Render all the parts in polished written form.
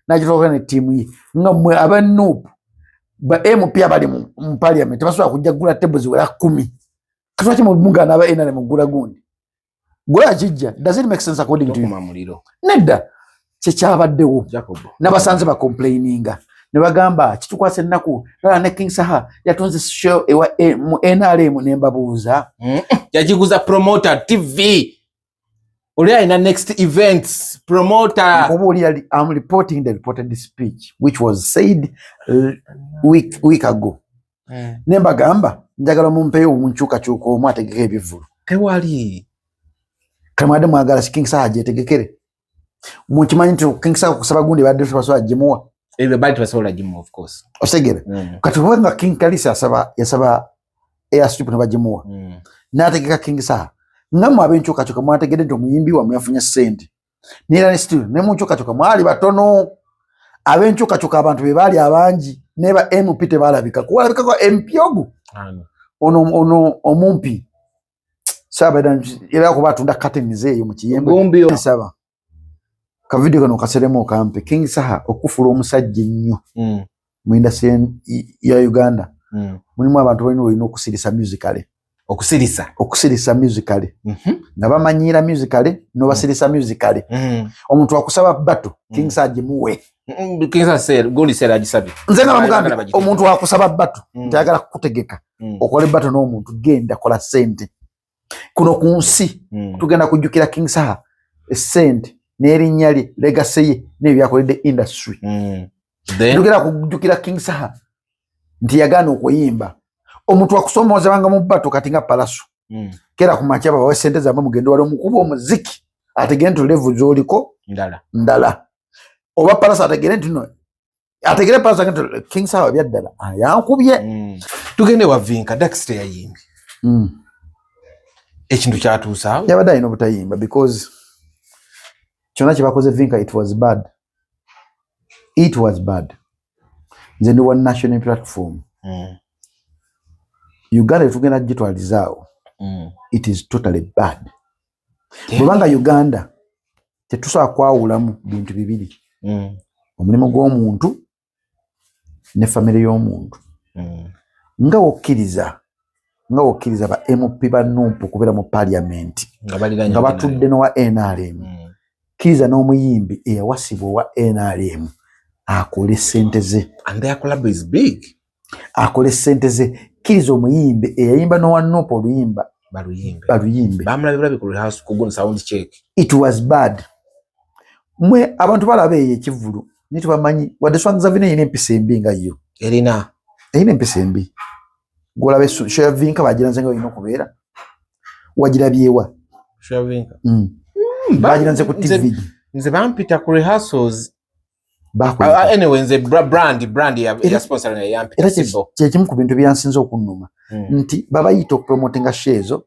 nakitoka ne timu yi nga mwe abanup ba MP abali mu parliament basobola kujagula tables wala 10 katwaki mu bunga naba ena mu gula gundi gula kijja does it make sense according to you nedda kyabaddewo nabasanze ba complaininga ne bagamba kitukwase nnaku ne King Saha yatonze show ewa mu NRM ne mbabuuza yajiguza promoter TV uli ina next events promoter I'm reporting the reported speech which was said week ago ne bagamba njagala mumpeyo omunchuka chuko omwe ategeke ebivulu tewali kamade mwagala King Saha ajetegekere mukimanyi nti King Saha kusaba gundi badde tubaswa jimuwa everybody basobola jimu of course osegere kati wanga King Kalisa yasaba airstrip ne bajimuwa nategeka King Saha namwe abenchuka chuka mwategede nti omuyimbi wa mwafunya sente nira ne still ne munchuka chuka mwali batono abenchuka chuka abantu bebali abangi neba MP tebalabika kuwalabika kwa MP ogu ono omumpi sabadan ira ko batunda curtains eyo mu kiyembe saba ka video kano kaseremo kampe King Saha okufula omusajja nnyo mu industry ya Uganda mulimu abantu balina olina okusirisa musically okusirisa musically nga bamanyira musically no basirisa musically omuntu akusaba batto King Saha jimuwe King Saha goli sera agisabe nze nga bamugambe omuntu akusaba batto ntayagala kutegeka okole batto n'omuntu genda kola sente kuno kunsi tugenda kujukira King Saha sente n'erinnyali legacy ye n'ebyakoledde industry tugenda kujukira King Saha nti yagaana okuyimba omuntu akusomooza banga mu batto kati nga palaso kera ku makyaba bawe sente zamba mugendo wali omukuba omuziki ategere nti level zoliko ndala oba palaso ategere nti no ategere palaso nti King Saha byaddala yankubye tugende wavinka Dexter yayimbi ekintu kyatuusaawo yabadde alina obutayimba because kyonna kye bakoze vinka it was bad nze ndi wa national platform Uganda tugenda gitwalizaawo it is totally bad bwebanga Uganda tetusobola kwawulamu bintu bibiri omulimu gw'omuntu ne famire y'omuntu nga wokkiriza ba MP banumpu kubeera mu parliament nga batudde n'owa NRM kiriza n'omuyimbi eyawasibwa owa NRM akole sente ze and their collab is big akole sente ze kiriza omuyimbi eyayimba n'owa Nuupu oluyimba baluyimbe bamulabye ku rehearsal ku sound check it was bad mwe abantu balaba ekivulu nitubamanyi wadde Swag Zavine yina empisa embi nga yo erina empisa embi golabe Shavinka bagiranze nga olina okubeera wagirabyewa Shavinka bagiranze ku TV nze bampita ku rehearsals anyway nze brand ya sponsor na yampita sibo kyekimu ku bintu byansinze okunnuma nti babayita okupromotinga shezo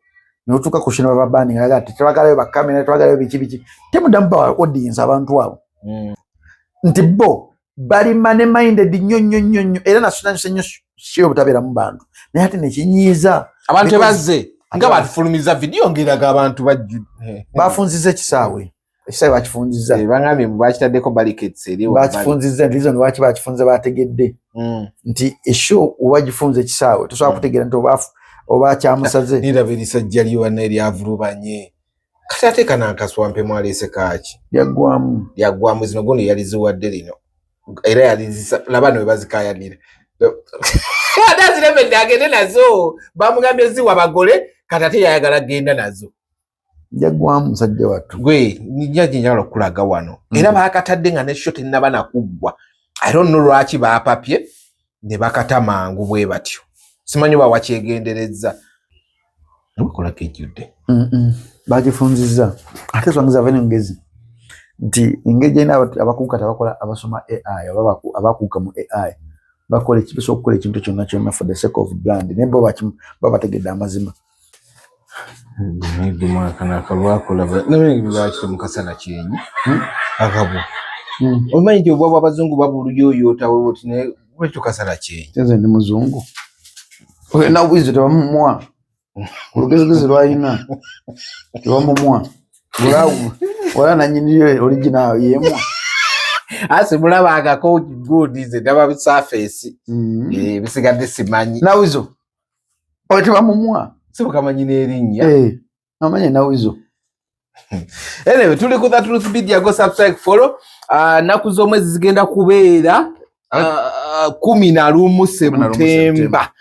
notuka kushina baba bani nga ati twagalayo ba kamera twagalayo biki temudamba audience abantu abo nti bo bali mane minded nyonyo era national senyo shio butabera mu bantu naye ate nekinyiza abantu bazze nga batufulumiza video ngiraga abantu bafunzize kisaawe ekisaawe bakifunziza bangamye bakitaddeko barricades eri bakifunziza reason lwaki bakifunze bategedde nti esho wagifunze kisaawe tosobola kutegera nti oba kyamusaze nirabirisa jjali wana eri avulubanye kati ate kana nkaswampe mwalese kaki yaggwamu zino gono yaliziwadde lino era yalizisa labano we bazikayanira adaziremedde agende nazo bamugambye ziwa abagole kati ate yayagala genda nazo yaggwamu musajja wattu gwe njaji njagala okulaga wano era baakatadde nga ne shot nnaba nakuggwa I don't know lwaki baapapye ne bakata mangu bwe batyo simanyi ba wakyegendereza nakola kejjudde bagifunziza ate Swag Zavine ngezi nti engeri ina abakuka tabakola abasoma AI abakuka mu AI bakola ekibiso okukola ekintu kyonna kyonna for the sake of brand nebo babategedde amazima Guma kana kalwakola nawe ngibaki mukasana kyenyi akabo omanyi nti obwabwa abazungu babuluyoyota woti ne kwetu kasala kyenyi nze ndi muzungu na wizo tebamumwa olugezigezi lwalina tebamumwa wala nanyini original yemwa Ase mulaba ko good is ndaba surface. Bisigadde simanyi. Nawizo. Otiba mumwa. Sibukamanyi n'erinnya. Amanye Nawizo. Anyway, tuli ku That Truth Media, go subscribe, follow. Naku z'omwezi zigenda kubeera 11 Septemba.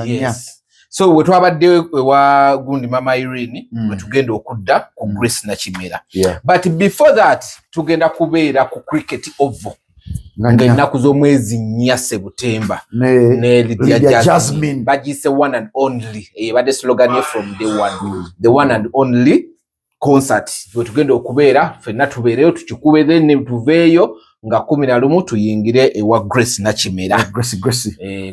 Yes. So we twabadde wa gundi Mama Irene we tugenda okudda ku Grace Nakimera. But before that tugenda kubeera ku Cricket Oval. Naku z'omwezi 4 Septemba. Ne Lydia Jasmine. Bagise one and only. Bade slogan from day one. The one and only concert. We tugenda okubeera fenna tubeereyo tukikube then tuveeyo nga 11 tuyingire ewa Grace Nakimera.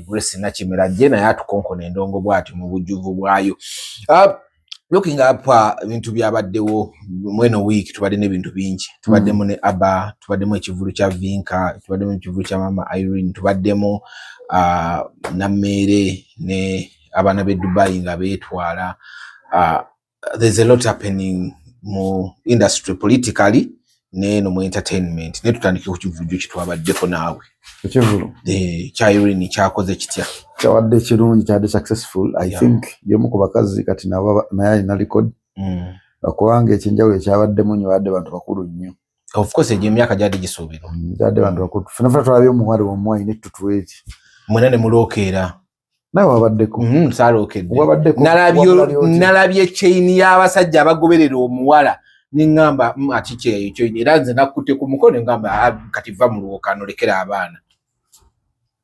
Grace Nakimera jena yatukonkona endongo bwati mu bujuvu bwayo. Looking up bintu byabaddewo mweno week tubadde n'ebintu bingi. Tubaddemu ne Aba, tubaddemu ekivulu kya Vinka, tubaddemu ekivulu kya Mama Irene, tubaddemu Namere ne abana be Dubai nga beetwala. There's a lot happening mu industry politically ne no mu entertainment. Ne tutandike ku kivulu kitwabaddeko naawe. Ekivulu. Kya Irene kyakoze kitya? Kyawadde kirungi, kyadde successful. I think yomu ku bakazi kati naye na record. Bakubanga ekinjawulo ekyabaddemu nnyo badde bantu bakulu nnyo. Of course egyo emyaka gyadde gisuubirwa. Badde bantu bakulu. Fena tulabye omuwala omwayi ne tutweti. Mwena ne mulookeera. Nawe wabaddeko. Saalookedde. Wabaddeko. Nalabye chain y'abasajja abagoberera omuwala. Ningamba ati kyeyo era nze nakutte ku mukono ngamba kati va mu lwokano lekera abaana.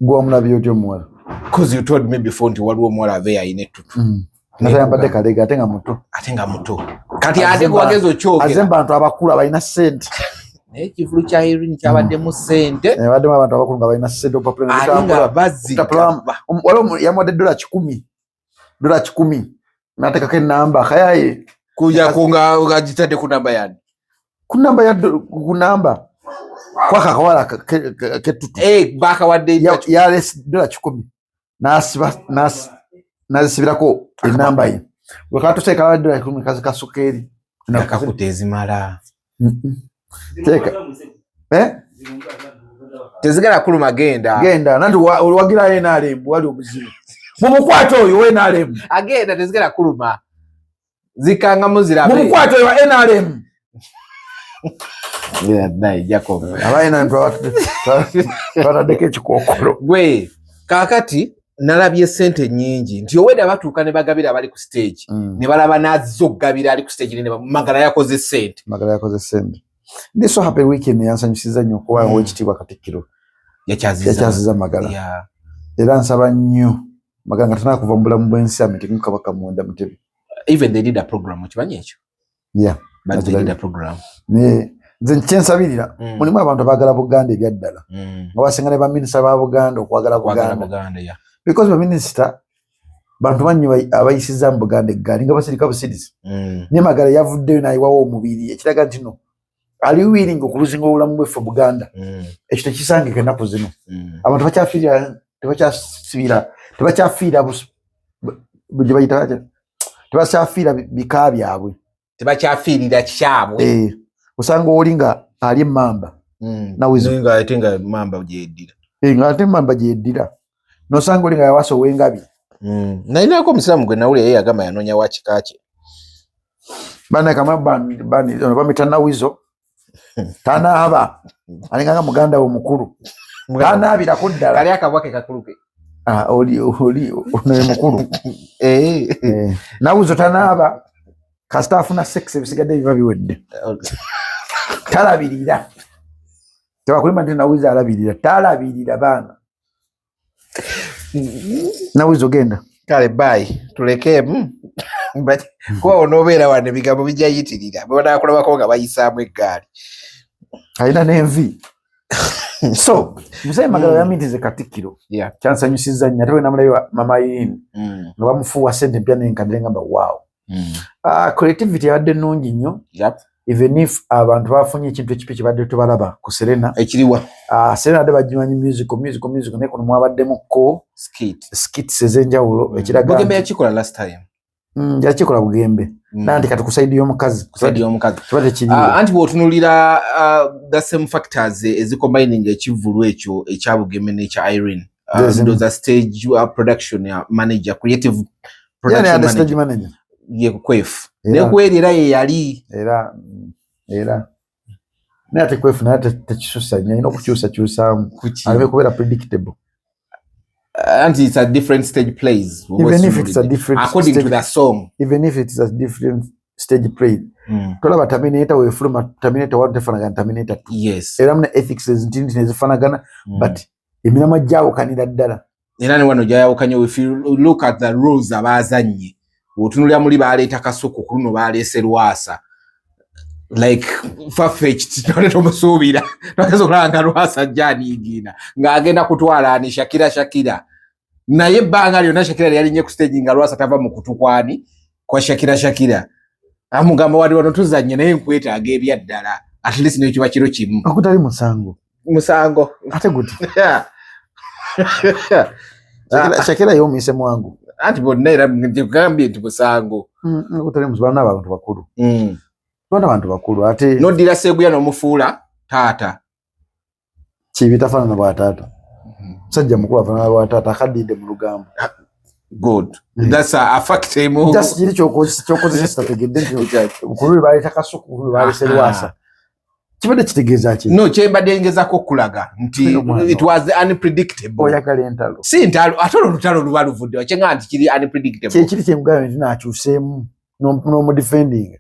Gwa mulabye otyo omuwala. Because you told me before nti waliwo omuwala aveeyo ayina ettutu. Natayambadde kalega ate nga muto. Kati ate gwagezi okyogera. Azemba abantu abakulu abalina ssente. Naye ekivulu kya Irene kyabaddemu ssente. Baddemu abantu abakulu nga balina ssente opapula. Alinga bazzika. Waliwo yamuwadde $10. $10. N'ateekako ennamba kayaye. Kuja kunga gitadde ku namba yani. Ku namba ya ku namba. Kwa kakawala ketutu. Bakawadde ya $10. Nasibirako enamba ye. Wekato seka $10 kazi kasukeri. Nakakutezimala. Teka. Tezigala kuluma genda. Genda nanti wagira NRM wali obuzibu. Mumukwato oyo we NRM. Agenda tezigala kuluma. Zikanga muzira be. Mumukwato oyo NRM. Naye Jacob. Abaina ntwatadeko ekikookolo. Gwe kakati nalabye sente nyingi nti oweda batuuka ne bagabira abali ku stage ne balaba nazo okugabira ali ku stage ne Magala yakoze sente. This so happen weekend yansanyusiza nnyo kuba w'ekitiibwa Katikkiro yakyaziza Magala. Era nsaba nnyo Magala nga tanaba kuva mu bulamu bw'ensi amitimu Kabaka munda Mutebi. Even they did a program okimanyi ekyo? But they did a program. Nze kyensabirira mulimu abantu abaagala Buganda ebyaddala nga basinga ne baminisita ba Buganda okwagala Buganda. Because baminisita bantu bannyo abayisiza mu Buganda eggaali nga basirika busirizi. Ne Magala yavuddeyo n'ayiwawo omubiri ekiraga nti no ali willing okuluzinga obulamu bweffe Buganda. Ekyo tekisangika ennaku zino. Abantu tebakyafiira bwe bayita tebakyafiira bika byabwe. Tebakyafiirira kyabwe. Osanga oli nga ali emmamba. Nawizo. Nga ate nga mamba gyeddira. Nga ate mamba gyeddira. Nosanga oli nga yawasa ow'engabi. Nayinako omusiraamu gwe nawulira ye yagamba yanoonya wa kika kye. Bamita Nawizo. Tanaaba. Alinganga muganda we mukulu. Tanaabirako ddala. Kali akabwa ke kakulu ke. Oli onoye mukulu. Nawizo tanaaba. Kasita afuna sex ebisigadde biba biwedde. Talabirira. Tebakulima nti Nawizo alabirira. Talabirira baana. Nawizo genda. Kale bye. Tulekemu. Kuba onoobeera wano ebigambo bijja yitirira. Bwebana kulabako nga bayisaamu eggaali. Alina n'envi. So, Mzee Magala yamintize Katikkiro. Kyansanyusiza nnyo. Ate we namulayo Mama Irene. Nga bamufuuwa ssente mpya n'enkadde ngamba wow. Creativity yabadde nnungi nnyo. Even if abantu bafunye ekintu ekipi kibadde tubalaba ku Serena. Ekiriwa. Serena ade bagimanyi musical naye kuno mwabaddemu ko skits ez'enjawulo ekiraga. Mugembe yakikola last time. yakikola bugembe nanti kati kusaidia omukazi tubate kiri anti bwotunulira the same factors ezicombining ekivulu ekyo ekyabugembe n'ekya Irene ndoza stage production ya manager creative production manager ye kwefu nekwerera ye yali era nate kwefu nate tekisusa ino kukyusa alibe kubera predictable. And it's a different stage plays. Even if it's a different according stage, to the song. Even if it's a different stage play. Tola ba Terminator we from Terminator 1 tefanagana Terminator 2. Yes. Era mna ethics ezintini nezifanagana but emina majjawo kanira ddala. Era ne wano jayawo kanyo if you look at the rules abazanye. Otunulya muli baleeta kasuku kuno baleese Lwasa. Like far-fetched toleto musuubira tokezokulanga Lwasa jani igina ng'agenda kutwala ani Shakira naye ebbanga lyonna Shakira yalinye ku stage nga Lwasa tava mu kutukwani kwa Shakira amugamba wali wano tuzanye naye nkwetaaga ebyaddala at least ne kiba kiro kimu akutali musango ate guti Shakira yomise mwangu anti bonna era ngambye nti musango akutali musbana abantu bakulu Bana bantu bakulu ate nodira Seguya n'omufuula taata kibita fana na tata sajja mukulu afana na tata akadide mu lugambo good that's a fact emo just kiri chokozesa stategedde ukulu bali takasuku ukulu bali Lwasa kibadde kitegeeza ki no kyembadde ngezako kulaga nti it was unpredictable oyagala entalo si ntalo atolo lutalo luba luvudde wakyenga nti kiri unpredictable kiri kyemugambye nti nakyuseemu no defending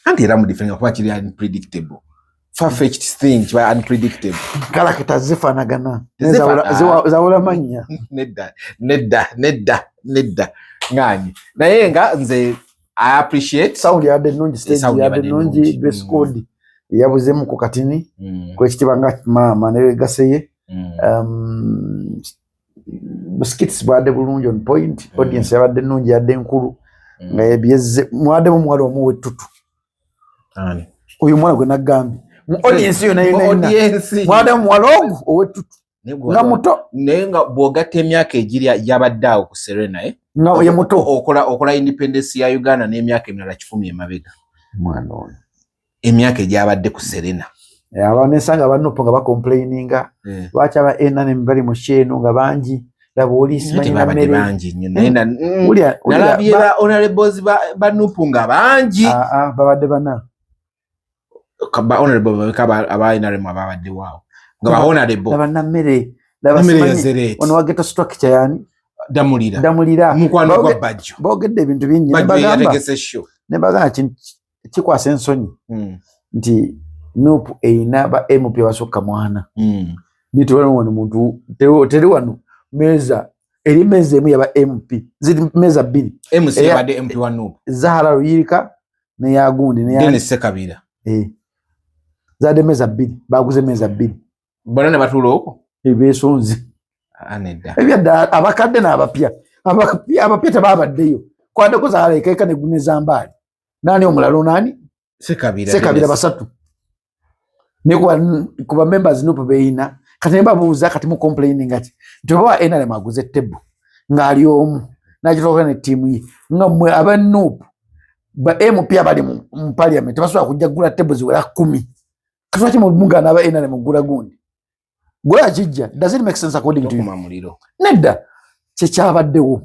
anti era mu defending kuba kiri unpredictable far-fetched thing kiba unpredictable character zifanagana zawula manya nedda ngani naye nga nze I appreciate sound yadde nungi stage yadde nungi dress code yabuzemu ku katini kwekitibanga mama ne gaseye skits bade bulungi on point audience yabadde nungi yadde nkulu nga yebyeze mwade mu mwalo mu wetutu ani uyu mwana gwe nagambi mu audience yo nayo mwade mu mwalo owetutu nga muto nenga bwogata emyaka egiri yabaddawo ku Serena nga ye muto okola independence ya Uganda n'emyaka emirala 10 emabega mwana ono emyaka egyabadde ku Serena abanesanga banopo nga bacomplaininga lwaki aba enane mbali mu kyeno nga bangi labolisi balina mmere bangi nnyo nalabye ba honorables banupu nga bangi babadde bana ba honorable aba inaremu ababadde waawo nga ba honorable bana mmere ono wageta structure yani damulira mukwano gwa bajjo bogedde ebintu bingi nebagamba kikwasa ensonyi nti nupu eina ba MP basukka mwana nitwano wano muntu teri wano meza eri meza emu yaba MP zidi meza bili MC yabadde MP wa nupu Zahara Ruyirika ne yagundi ne Dennis Sekabira zade meza bili baguze meza bili banana batulo okwo ebesonzi anedda ebyadda abakadde n'abapya tababaddeyo kwade ko Zahara ikaika ne guneza mbali nani omulalo nani Sekabira basatu ne kuba members nupu beina kati nebabuuza kati mu complaining ati toba enale maguze table ngali omu nakitoka ne team yi nga mwe abanupu ba MP abali mu parliament basobola kujagula table ziwera 10 katwaki mu mugana aba enale mugula gundi gwa kijja does it make sense according to you nedda kyabaddewo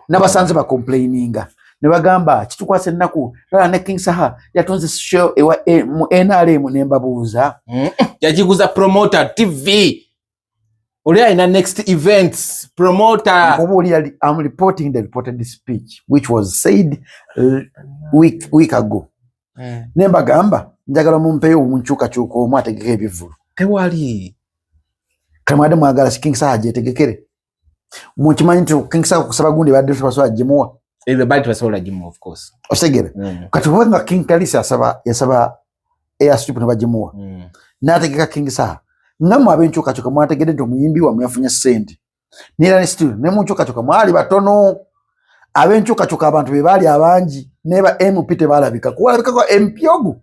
nabasanze ba complaininga ne bagamba kitukwase nnaku ne King Saha yatonze show ewa mu NRM nembabuuza yajiguza promoter TV oli ina next events promoter I'm reporting the reported speech which was said week ago nembagamba njagala mumpeyo omunchuka chuko omwategeke ebivulu tewali kamade mwagala King Saha jetegekere mukimanyi nti King Saha kusaba gundi badde tubaswa jimuwa everybody basobola jimu of course osegere kati wenga King Kalisa yasaba airstrip ne bajimuwa nategeka King Saha namwe abenchuka chuka mwategede ndo muyimbi wa myafunya sente nira ne still ne munchuka chuka mwali batono abenchuka chuka abantu bebali abangi neba MP tebalabika kuwalabika kwa MP ogu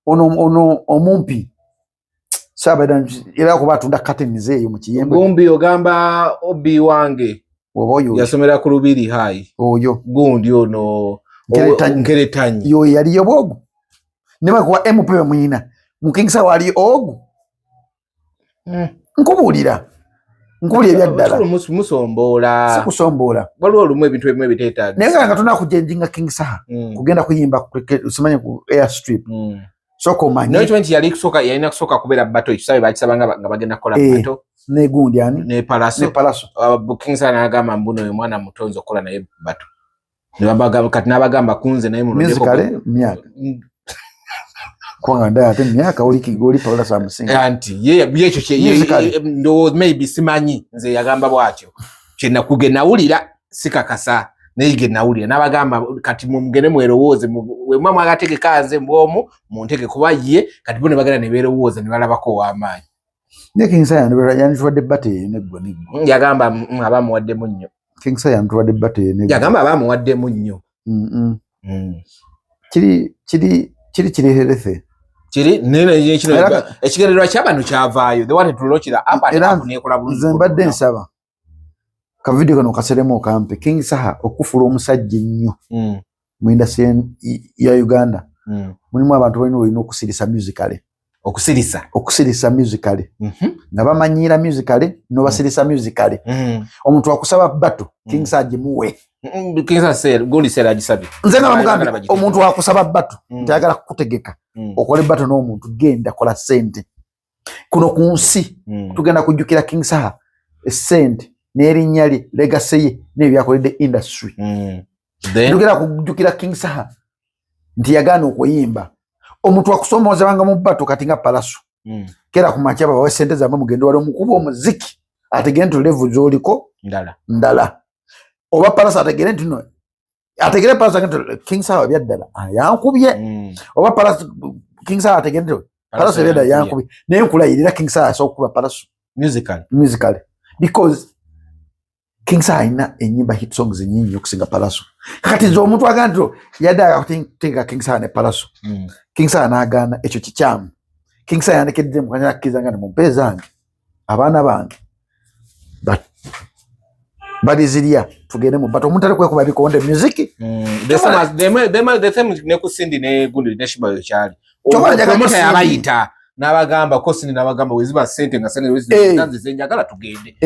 ono omumpi sabadan era ko batunda curtain zeyo mu kiyembe gombi ogamba obi wange oyo yasomera ku Lubiri High oyo gundi ono Nkeretanyi yo yali yobogu nema kwa MP mwina mukingisa wali ogu nkubulira ebyaddala musombola sikusombola waliwo olumu ebintu ebimu ebiteetagisa naye nga tuna kujenjinga Kingsa kugenda kuyimba usimanye ku airstrip soko manyi no 20 yalina kusooka kubeera bato ekisabe bakisaba nga bagenda kukola bato ne gundi ani ne Palaso Kingsa n'agamba mbuno oyo mwana mutonzi okukola naye bato kati n'abagamba kunze naye mulondekale myaka kwanga ndaya ate myaka oli Palaso amusinga anti maybe simanyi nze yagamba bwatyo kyenakuge nawulira sikakasa naye nawulira n'abagamba kati mugende mwerowooze wemwe mwagategeka nze mbwomu munteke kuba ye kati bo ne bagenda ne beerowooza ne balabako w'amaanyi ne Kingsa yanditwadde bate neggwa yagamba abamuwaddemu nnyo Kingsa yanditwadde bate yagamba abamuwaddemu nnyo kiri kireherefe kiri nene ekigererwa ky'abantu kyavaayo they wanted to launch the app and nekola bulungi nze mbadde nsaba ka video kano kaseremu okampe Kingsa okufula omusajja ennyo mu industry ya Uganda mulimu abantu balina okusirisa musically okusirisa musically nga bamanyira musically no basirisa musically omuntu akusaba battu Kingsa agimuwe Kingsa sel gondi sel agisabe nze nga bamugamba omuntu akusaba battu ntayagala kukutegeka okole battu n'omuntu genda kola sente kuno ku nsi tugenda kujjukira Kingsa sente n'erinnya lye legacy ye n'ebyakoledde industry tugenda kujjukira Kingsa nti yagaana okuyimba omuntu akusomooza banga mu battu kati nga Palaso kera ku makya babawe sente zammwe mugende wali omukuba omuziki ategere nti level z'oliko ndala oba Palaso ategere nti no ategere Palaso nti Kingsa wabyaddala yankubye oba Palaso Kingsa ategere nti Palaso wabyaddala yankubye naye nkulayirira Kingsa asobola okukuba Palaso musically because Kingsa alina ennyimba hit songs nyingi okusinga Palaso kati zo omuntu agamba nti yaddaala kuteeka Kingsa ne Palaso Kingsa n'agaana ekyo kikyamu Kingsa yandekedde mukanya akkiriza nga ne mumpe zange abaana bange balizirya tugende mu bato omuntu alikwekuba bikonde music the same ne kusindi ne gundi ne shiba yokyali omuntu yabayita n'abagamba kosindi n'abagamba weziba sente nga sente weziba zenjagala tugende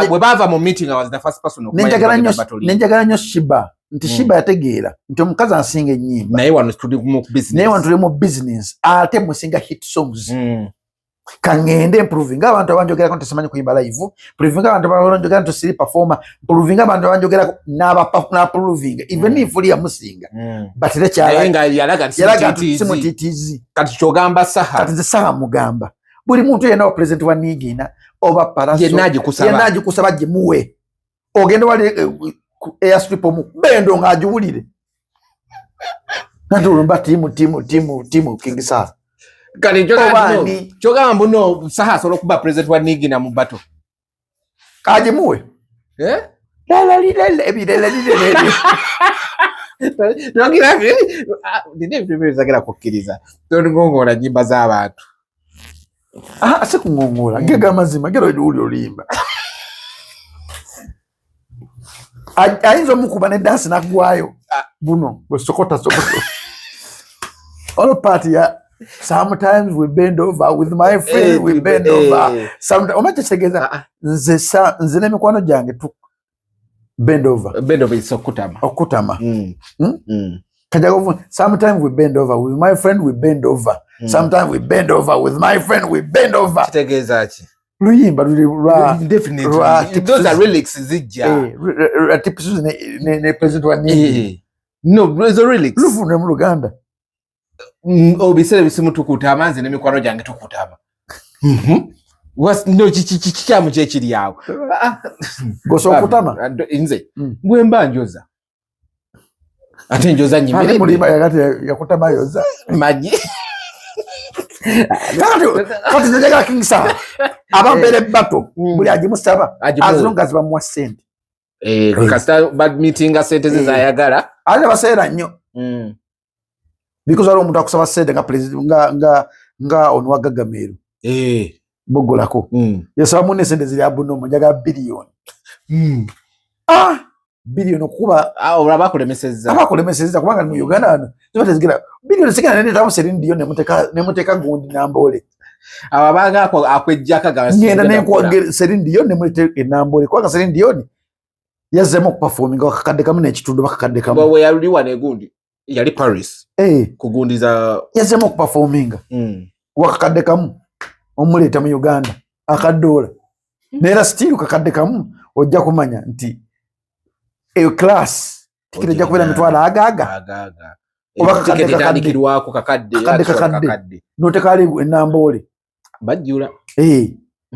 bwe bava mu meeting was the first person nenjagala nnyo Shiba nti Shiba yategeera nti omukazi asinga ennyimba naye wano tuli mu business ate musinga hit songs kangende improving abantu abanjogerako nti simanyi kuyimba live improving abantu abanjogerako nti siri performer improving abantu abanjogerako na proving even if uli amusinga but yalaga simutitizi kati kyogamba saha kati nze saha mugamba buli muntu yenna president wa Nigina oba Palaso yenaji kusaba gimuwe ogenda wali airstrip omu bendo ng'agiwulire natulumba timu Kingsa kati kyogamba mbuno saha asobola okuba president wa Nigina mu bato kagimuwe nina kukkiriza tongongoola nnyimba z'abantu sikungongoola ngega amazima gera oli olimba ayinza omukuba ne dansi nakugwayo buno bwesokota all party ya sometimes we bend over with my friend we bend over sometimes omache kitegeeza nze n'emikwano gyange tu bend over is okutama kajagovu sometimes we bend over with my friend we bend over sometimes we bend over with my friend we bend over kitegeeza ki luyimba definitely those are lyrics zijja tips ne president wa Nigina no those are lyrics lufune mu Luganda obisere bisimu tukutama nze n'emikwano gyange tukutama no kikyamu kyekiri awo goso okutama nze bwemba njoza ate njoza nyimire mulima yakati yakutama yoza maji kati njaga Kingsa abambere bato buli agimusaba azonga zibamuwa sente kasita bad meeting sente zizayagala ale baseera nnyo because wali omuntu akusaba sente nga president nga ono wa Gagameru bogolako yasaba munne sente ziri abuno munjaga billion billion kuba abakulemeseza kubanga mu Uganda zibatezigira billion sikana nende tamu Celine Dion nemuteka gundi Nambole ababaga akwejjaka gasi ngenda ne Celine Dion nemuteka Nambole kubanga Celine Dion yazemo performing wakakadde kamu n'ekitundu bakakadde kamu bwe yaluliwa ne gundi yali Paris kugundiza yazemo performing wakakadde kamu omuleta mu Uganda akadola nera still kakadde kamu ojja kumanya nti eyo class tikira ojja kubera mitwala agaga oba kakadde kakadde notekali Nambole bajjula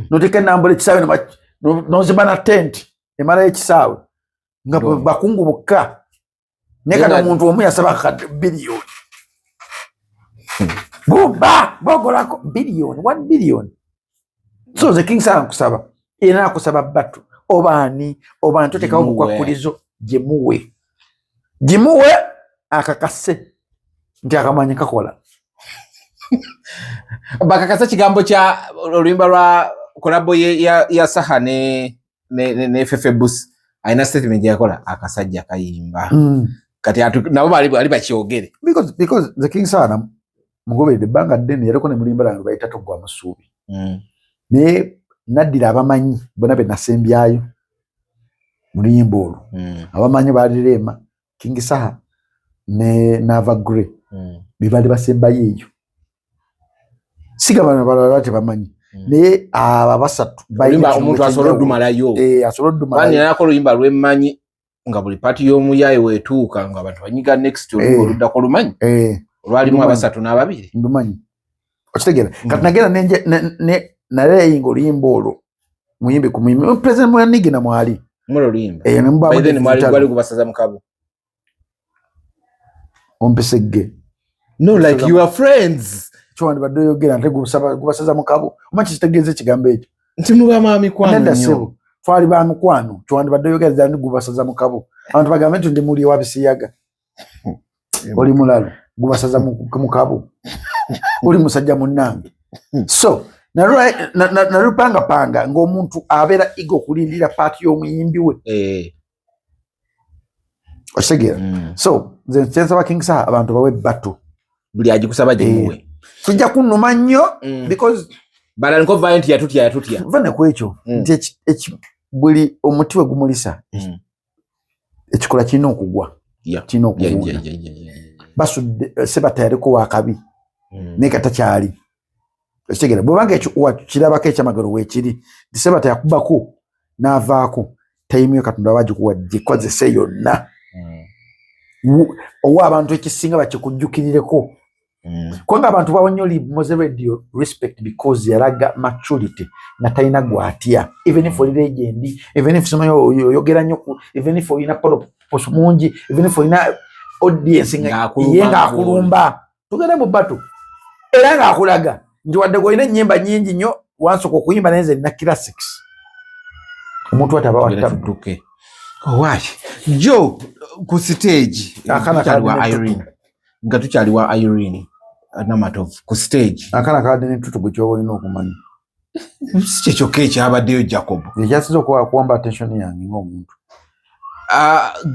noteka Nambole kisawe nozibana tent emala ekisawe nga bakungu bukka nekana muntu omu yasaba kakadde billion bumba bogolako billion 1 billion so the king sang kusaba era kusaba batu obani toteka okukwakulizo jimuwe akakase nti akamanya kakola bakakase kigambo kya oluyimba lwa kolabo ya Saha ne Fefebus aina statement yakola akasajja kayimba kati nabo bali bakyogere because the king sana mugobede banga deni yareko ne mulimba langu bayita togwa musubi ne nadira abamanyi bona be nasembyayo mulimbolo abamanyi balirema King Saha ne Nava Grey bibali basemba yeyo siga bana balate bamanyi ne abasatu bayimba omuntu asolodumalayo asolodumalayo bani yakolo yimba lwemanyi nga buli party y'omuyaye wetuuka nga abantu banyiga next oludda ko lumanyi olwalimu abasatu n'ababiri ndumanyi okitegera kati nagenda ne naleyinga oluyimba olwo muyimbe ku muyimbe president Mwanigi na mwali mulo luyimba by then mwali gwali kubasaza mukabo ompesegge no like you are friends chwandi badoyogera nte kubasaza mukabo omachi kitegeze kigambo ekyo nti muba mami kwano nenda sebo twali ba mukwano chwandi badoyogera zandi kubasaza mukabo abantu bagambe nti ndi muli wabisiyaga oli mulalo kubasaza mukabo oli musajja munnange so narupanga panga ng'omuntu abera igo kulindira party y'omuyimbi we okitegera so nze nsaba King Saha abantu bawe battu buli agikusaba jimuwe tujja kunnuma nnyo because balanko violent yatutya vane kwekyo nti buli omuti we gumulisa ekikola kirina okugwa kirina okuvunda basudde sebatayareko wakabi naye katakyali okitegera bwebanga kirabako ekyamagalo weekiri disebata yakubako n'avaako tayimu yo Katonda bagikuwa gikozese yonna owa abantu ekisinga bakikujjukirireko kubanga abantu bawonyo Moze Radio respect because yalaga maturity na talina gwatya even if oli legend even if someone oyogera nnyo even if oyina pos mungi even if oyina audience yenga akulumba tugenda mu batu era nga akulaga nti wadde goyina ennyimba nnyingi nnyo wansooka okuyimba naye nze nina classics omuntu ataba wattuke owaayi jo ku stage nga tukyaliwa Irene Namatov ku stage akana kadde n'entutugu ky'oba olina okumanya si kyekyoka ekyabaddeyo Jacob ekyasiza okuwamba attention yange ng'omuntu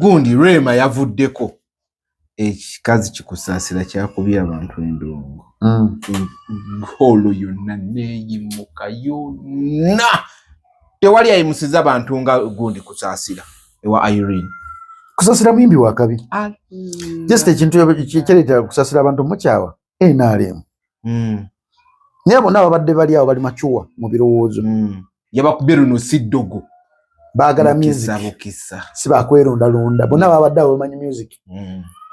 gundi Rema yavuddeko ekikazi kikusaasira kyakubye abantu endongo holo yonna neeyimuka yonna tewali ayimusiza abantu nga gundi kusaasira ewa Irene kusaasira muyimbi wakabi just ekintu kyereetera kusaasira abantu mukyawa NRM naye bonna ababadde bali awo bali macuwa mu birowoozo yabakubye luno siddogo baagala music si bakwerondalonda bonna babadde awo bamanyi music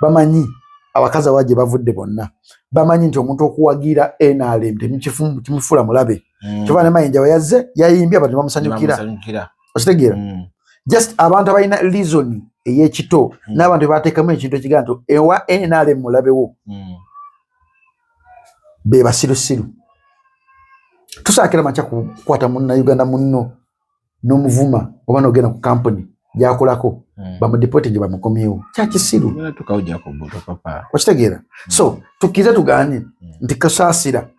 bamanyi abakazi awaje bavudde bonna bamanyi nti omuntu okuwagira NRM temukifula mulabe kyova ne Mayinja we yazze yayimbye abantu bamusanyukira okitegeera just abantu abalina reason ey'ekito n'abantu bateekamu ekintu ekigaa nti ewa NRM mulabewo be basirusiru tusaakira makya kukwata munnauganda munno n'omuvuma oba n'ogenda ku kampuni gyakolako bamudipoti gye bamukomyewo kyakisiru okitegeera so tukkirize tuganye nti kasaasira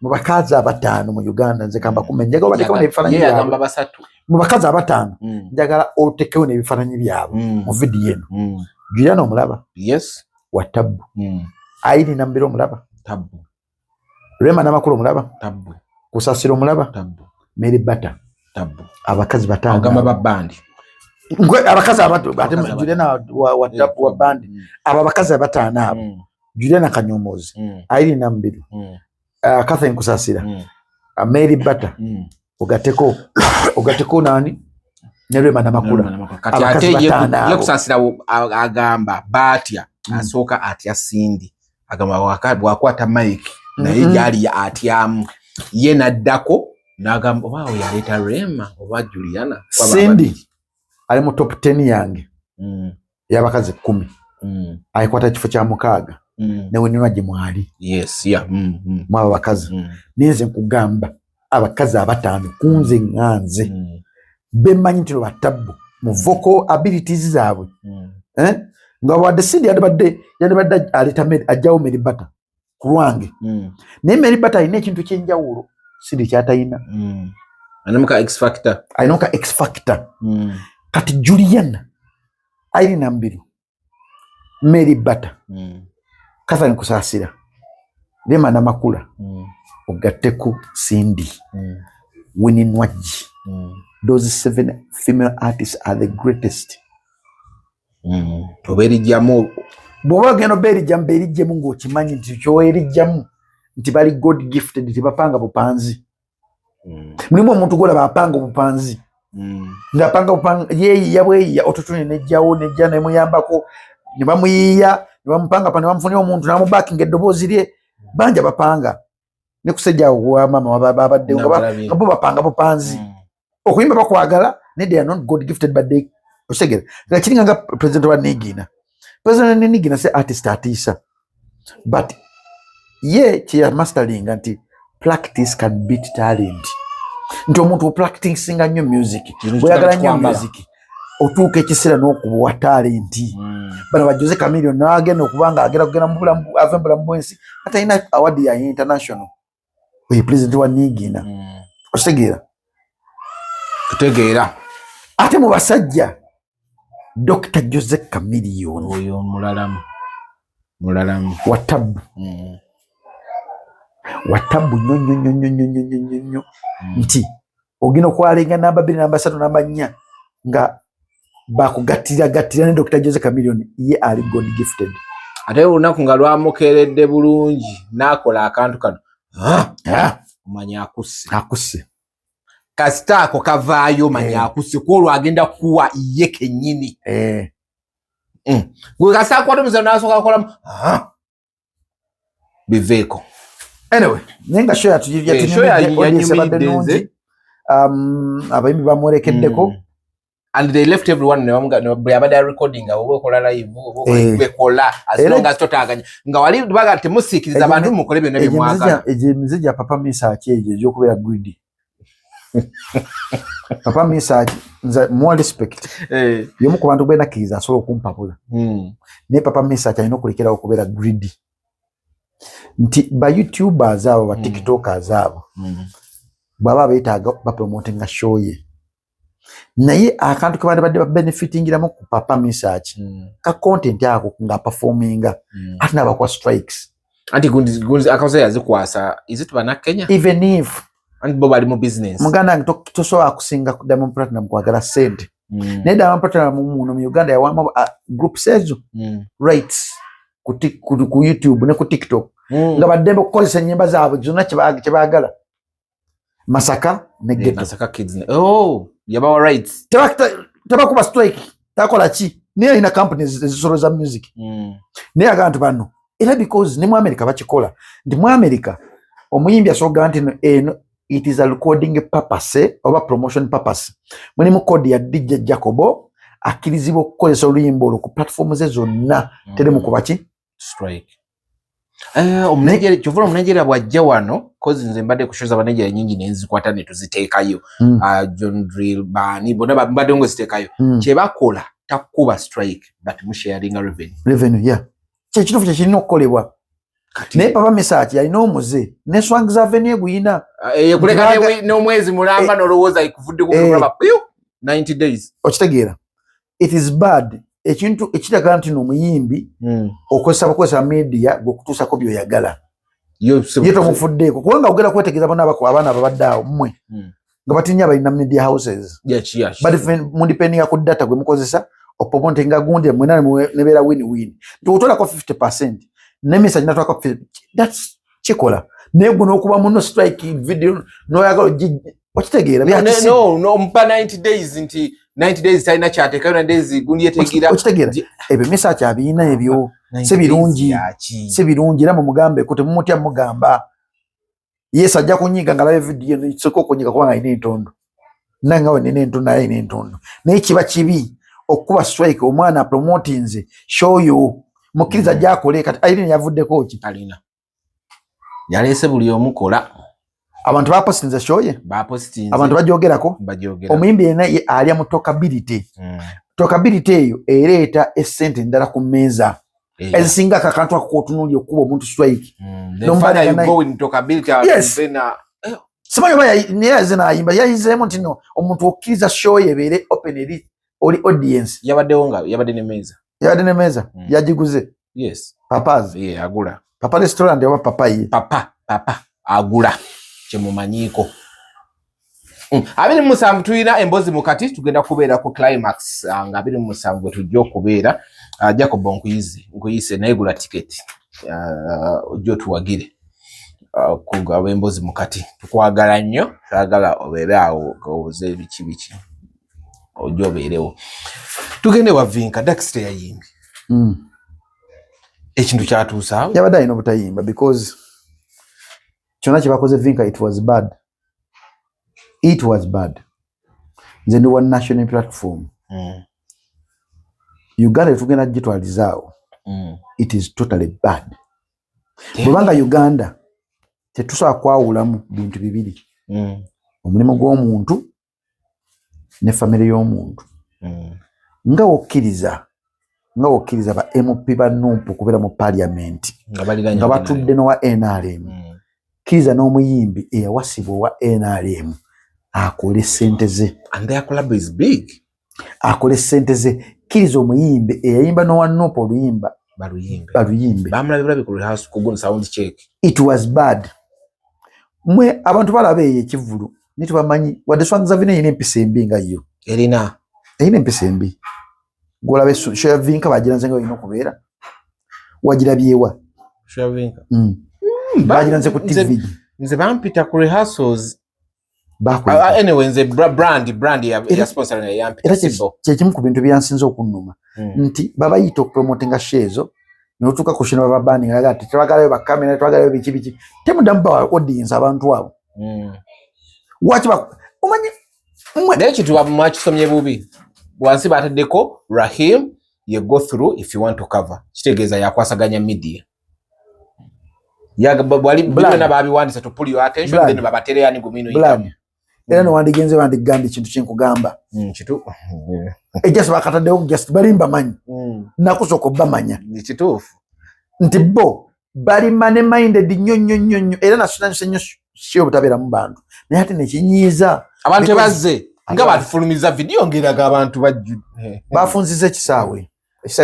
mu bakazi 5 mu Uganda nze kamba kumenya njagala bateekawo n'ebifaananyi byabwe mu bakazi abatano njagala otekewo n'ebifaananyi byabwe mu vidiyo eno. Juliana omulaba? Yes. Watabu. Aini Nambiro omulaba? Tabu. Rema Namakulu omulaba? Tabu. Kusasiro omulaba? Tabu. Mary Bata. Tabu. Abakazi batano. Agamba babandi. Ngwe abakazi abatu ate Juliana Watabu wa bandi. Abakazi batano abo. Juliana Kanyomozi. Aini Nambiro. Catherine Kusasira. Mary Bata. Ogateko nani? Nerema Namakula. Kati ate ye Kusasira agamba batya asoka atya Sindi. Agamba wakwata Mike naye gyali atyamu ye naddako n'agamba oba yaleeta Rema oba Juliana. Sindi ali mu top 10 yange y'abakazi 10 ayikwata ekifo kya 6 ne wenina gye mwali. Yes, yeah. Mwaba bakazi ninze nkugamba abakazi abatano kunze nganze bemanyi nti Watabu mu vocal abilities zaabwe nga wadde Sindi yadibadde aleta ajjawo Mary Bata ku lwange naye Mary Bata alina ekintu kyenjawulo Sindi kyatayina. Anamuka X Factor. Ayinoka X Factor. Kati Juliana Aini Nambiro, Mary Bata, Catherine Kusasira, Rema Namakula, Ogateku Sindi, Winnie Nwaji. Those 7 female artists are the greatest. Oberi jamu Boba geno beri jamu ng'okimanyi nti ky'eri jamu nti bali God gifted nti bapanga bupanzi. Mulimu omuntu gola bapanga bupanzi. Nga panga bupanzi ye yabwe ya otutune nejjawo nejja ne muyambako ne bamuyiya ne bamupanga pa ne bamufunira omuntu namubaki ng'eddoboozi lye banja bapanga ne kusejja wa mama wababadde nga bo bapanga bupanzi. Okuyimba bakwagala ne they are not God gifted but they osegera nga kiringa nga president wa Nigina. President wa Nigina se artist atiisa but ye kya mastering anti practice can beat talent. Nti omuntu practicing nnyo music oyagala nnyo music otuuka ekiseera n'okubuwa talent. Bano ba Jose Chameleone n'agenda okubanga agera kugenda mu bulamu ave mu bulamu bw'ensi ate alina award ya international oye president wa Nigina. Osegera kutegeera ate mu basajja Dr. Jose Chameleone oyo mulalamu Watabu Watabu nnyo nti ogina okwalenga namba 2 namba 3 namba 4 nga bakugattira ne Dr. Jose Chameleone ye ali God gifted. Ate olunaku nga lwamukeeredde bulungi n'akola akantu kano manya akusse kasita ako kavaayo manya akusse kwolwo agenda kuwa ye kennyini. Gwe kasita akwata omuzano n'asooka akolamu biveeko. Anyway, nenga show yatunyumidde abayimbi bamwerekeddeko and they left everyone abadde recording oba okola live bekola as long as totaganya nga wali baga temusikiriza abantu mukole byonna byemwaka. Emize gya Papa Misaki ejo egy'okubeera greedy. Papa Misaki nza more respect yomu ku bantu bena kiza asobola okumpapula ne Papa Misaki alina okulekera okubeera greedy. Nti ba YouTubers abo ba TikTokers abo baba beetaaga bapromotinga show ye naye akantu ke badde benefitingiramu ku Papa Misaki ka content ako nga performinga ate nabakwa strikes anti gundi akaza yazikwasa is it bana Kenya even if and bo bali mu business muganda tosobola kusinga Diamond Platinum kwagala sente naye Diamond Platinum mu Uganda yawama group sezo rates ku YouTube ne ku TikTok nga badde okukozesa ennyimba zaabwe zonna kyebaagala Masaka ne Ghetto. Masaka Kids yabawa rights tebakuba strike takola ki naye alina companies ezisoloza music naye agantu bano era because ne mu America bakikola nti mu America omuyimbi asoga nti eno it is a recording purpose oba promotion purpose mulimu code ya DJ Jacobo akirizibwa okukozesa oluyimba olwo ku platform ze zonna tere mu kubaki strike. Omunegere kyovula omunegere bwajja wano kozi nze mbadde kushoza abanegere nyingi nenzikwata ne tuziteekayo John Drill bani bona mbadde ngo ziteekayo kyebakola takuba strike but musharinga revenue yeah kitufu kirina okukolebwa ne papa message yalina omuze ne swang za venue guyina kuleka n'omwezi mulamba nolowooza ikuvudde kulaba 90 days okitegeera it is bad ekintu ekitagala nti n'omuyimbi okozesa media gwokutuusako byoyagala ye tomufuddeeko kubanga ogenda kwetegereza abaana ababadde awo mmwe nga batinya balina media houses mundipendinga ku data gwe mukozesa opomontenga gundi mwena nebeera win tuutolako 50% nemessage natwako 50%. That's kikola naye gwe n'okuba muno strike video noyagala okitegeera mpa 90 days nti 90 days talina kyateekayo na days gundi yetegira okitegeera ebyo message abiina ebyo si birungi era mumugambe ko temumutya mugamba yes ajja kunyiga ngalabe video n'ekisoko okunyiga kubanga alina entondo nange awo nina entondo naye alina entondo naye kiba kibi okuba strike omwana promotinze show you mukkiriza gyakole kati ayina yavuddeko ki alina yaleese buli omukola abantu bapostinze show ye abantu bajogerako omuyimbi yena alya mu talkability talkability eyo ereeta essente endala ku mmeeza ezisinga kakantu akotunulya okuba omuntu strike simanyi oba yayize n'ayimba yayizeemu nti no omuntu okkiriza show ye ebeere open eri oli audience yabadde nemeeza yagiguze papazi agula papa restaurant oba papa ye papa agula kyemumanyiiko 27 tulina emboozi mukati tugenda kubeera ku climax nga 27 tujja okubeera Jacob nkuyise naye gula tiketi ojja otuwagire ku emboozi mukati tukwagala nnyo twagala obeere awo obuze ebiki ojja obeerewo tugende wavinka Dexter yayimbi ekintu kyatuusaawo yabadde alina obutayimba because kyonna kyebakoze vinka it was bad nze ndi wa national platform Uganda tugenda gitwalizaawo it is totally bad bwebanga Uganda tetusobola kwawulamu bintu bibiri omulimu gw'omuntu ne famire y'omuntu nga wokkiriza ba MP ba NUP kubeera mu parliament nga batudde n'owa NRM kkiriza n'omuyimbi eyawasibwa owa NRM akole sente ze and their club is big akole sente ze kkiriza omuyimbi eyayimba n'owa NUP oluyimba baluyimbe bamulabye ku house kugun sound check it was bad mwe abantu balabe eyo ekivulu nitubamanyi wadde swangiza vina yina empisa embi nga yo erina empisa embi gwolabe show ya vinka bagiranze nga yina okubeera wagirabyewa show ya vinka bagiranze ku TV nze bampita ku rehearsals anyway nze brand ya sponsor ya yampita simbo kyekimu ku bintu byansinze okunnuma nti babayita okupromotinga shezo notuka kushina baba bani nga ati twagalayo bakamera twagalayo biki temuddamu ba audience abantu abo wachi ba umanyi nekitu mwakisomye bubi wansi bataddeko Rahim you go through if you want to cover kitegeeza yakwasaganya media bwali bina babiwandisa to pull your attention then babatere yani gumino itamu era no wandigenze wandigamba ekintu kyenkugamba kitu just bakataddewo just balimba manyi nakusoko bamanya kituufu nti bo bali mane minded nnyo era nasunanyuse nnyo sio butabeera mu bantu naye ate nekinyiiza abantu bazze nga batufulumiza video ngeraga abantu bafunziza ekisaawe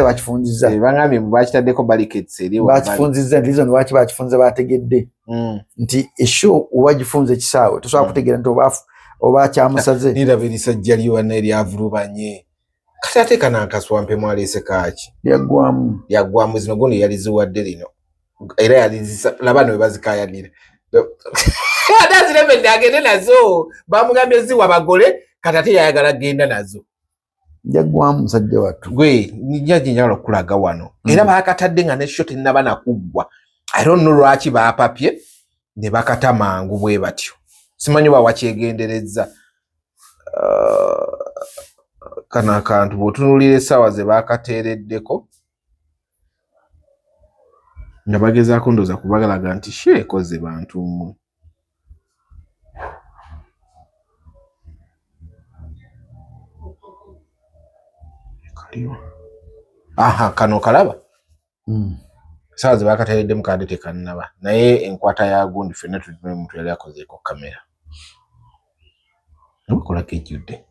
bakifunziza bangambye bakitaddeko barricades eri bakifunziza nti reason lwaki bakifunze bategedde nti eshow obagifunze ekisaawe tosobola kutegeera nti oba kyamusaze niraba erisajja liwana eryavulubanye kati ate kanankaswampe mwaleese kaaki lyaggwamu zino gundi yaliziwadde lino era yalizilaba no webazikayanira ate aziremedde agende nazo bamugambye ziwa bagole kati ate yayagala genda nazo jaggwamu musajja wattu gwe njagala okulaga wano era baakatadde nga nekyo tennaba nakuggwa I don't know lwaki baapapye ne bakata mangu bwe batyo simanyi oba wakyegenderezza kana akantu bw'otunuulira essaawa ze baakateereddeko nga bagezaako ndooza kubagalaga nti sheekoze bantu mmwe aha kano kalaba sawa bakatayidde mu kade tekanaba naye enkwata ya gundi fenna tulimu omuntu yali akozeeko kamera okola kijudde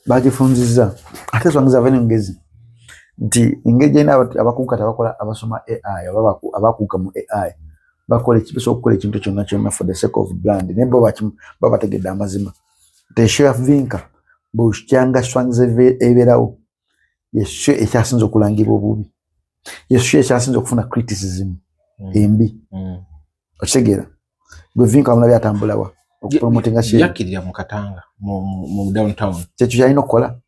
bagifunzizza ate swangiza vene ngezi nti engeri ina abakuuka tabakola abasoma AI abakuuka mu AI bakola ekibiso okukola ekintu kyonna kyonna for the sake of brand naye bo bategedde amazima tesho ya Vinka bw'okyanga swangiza ebeerawo yesho ekyasinze okulangibwa obubi yesho ekyasinze okufuna criticism embi okitegeera bwe Vinka amulabye atambulawa okupromotinga share yakirira mu Katanga mu downtown kyekyo kyalina okukola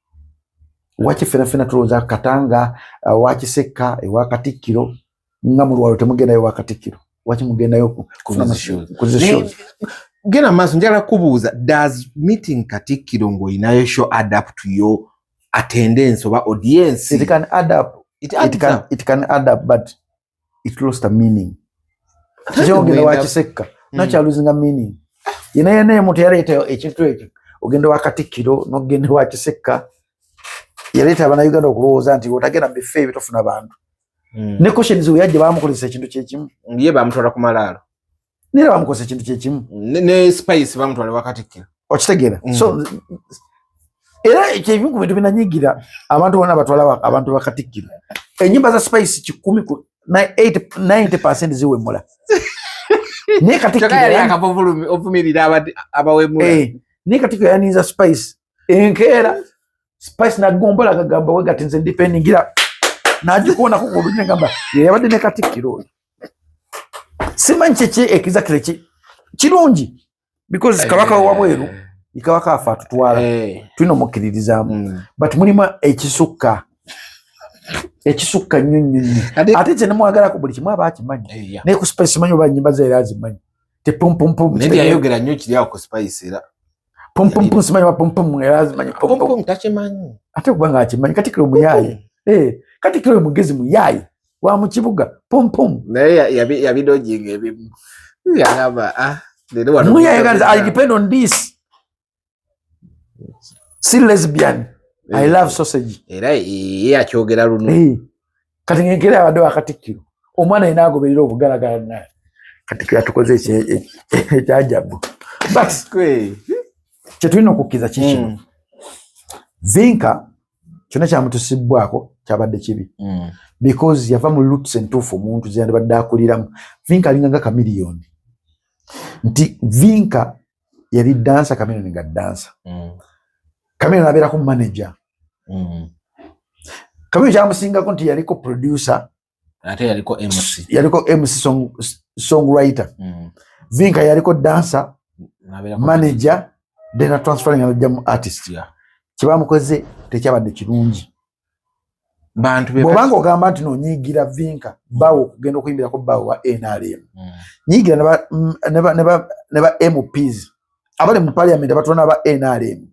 waki fena tulowooza Katanga wakiseka ewa Katikkiro nga mu Lwalo temugendayo wa Katikkiro waki mugendayo kufuna shows gena maaso njagala kubuuza does meeting Katikkiro ng'olinayo show add up to your attendance oba audience? It can add up. It can add up, but it lost a meaning. Ogenda wakiseka nacha losing a meaning. Yene muntu yaleeta ekintu ekyo ogenda wa Katikkiro n'ogenda wakiseka yaleeta abana Uganda okulowooza nti otagenda bife bitofuna bantu. Ne questions yajja bamukozesa ekintu kyekimu. Ndiye bamutwala ku malaalo. Nira bamukozesa ekintu kyekimu. Ne spice bamutwala wa Katikkiro. Okitegeera. So era ekyo ku bintu binanyigira abantu bonna batwala abantu ba Katikkiro. Enyimba za spice 90% ziwemula. Ne Katikkiro yali akavumulumi ovumirira abawemula. Ne Katikkiro yaniza spice. Enkeera spice na gombola kagamba we gatinze independingira najikuona ko kulunye ngamba yabadde ne Katikkiro. Simanyi kyeki exactly kirungi because kabaka wa Bweru ikawaka afa tutwala tulina omukiririzamu but mulimu ekisukka nnyonnyonnyo ate kye nemwagala ku buli kimu aba akimanyi naye ku spice manyi oba nnyimba ze era azimanyi te pumpum naye yayogera nnyo kiri awo ku spice era pumpum simanyi wa pumpum era azimanyi pumpum takimanyi ate kubanga akimanyi Katikkiro muyaye Katikkiro mugezi muyaye wa mu kibuga pumpum naye yabidojinga ebimu yagamba muyaye guys I depend on this. Si lesbian. I love sausage. Era ye akyogera luno. Kati ngekere abadde wa Katikkiro. Omwana ina agoberera obugalagala naye. Katikkiro atukoze ekyajabu. But kyetulina okukkiza kikino. Vinka kyonna kyamutusibwako kyabadde kibi. Because yava mu roots entuufu omuntu zeyandibadde akuliramu. Vinka alinganga kamiliyoni. Nti Vinka yali dansa kamiliyoni nga dansa. Kamiliyoni abeera ku manager. Kamiliyoni kyamusingako nti yaliko producer. Ate yaliko MC. Yaliko MC songwriter. Vinka yaliko dancer, manager, then a transferring a artist. Kibamukoze tekyabadde kirungi. Bw'obanga ogamba nti nonyiigira Vinka bawo okugenda okuyimbirako bawo wa NRM. Nyiigira ne ba MPs abali mu parliament abatona ba NRM.